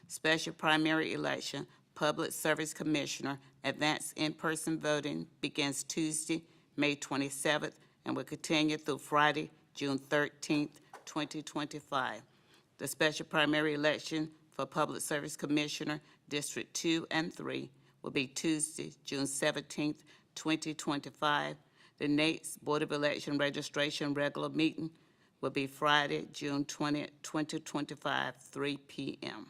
Special primary election, Public Service Commissioner, advanced in-person voting begins Tuesday, May 27th, and will continue through Friday, June 13th, 2025. The special primary election for Public Service Commissioner, District 2 and 3, will be Tuesday, June 17th, 2025. The next Board of Election registration regular meeting will be Friday, June 20th, 2025, 3 p.m.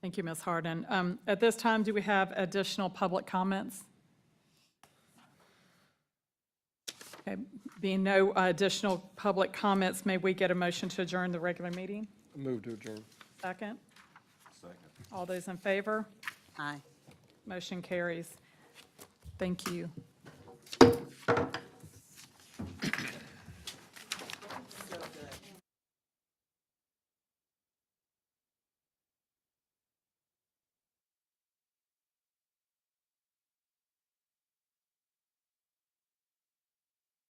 Thank you, Ms. Harden. At this time, do we have additional public comments? Okay, being no additional public comments, may we get a motion to adjourn the regular meeting? Move to adjourn. Second? Second. All those in favor? Aye. Motion carries. Thank you.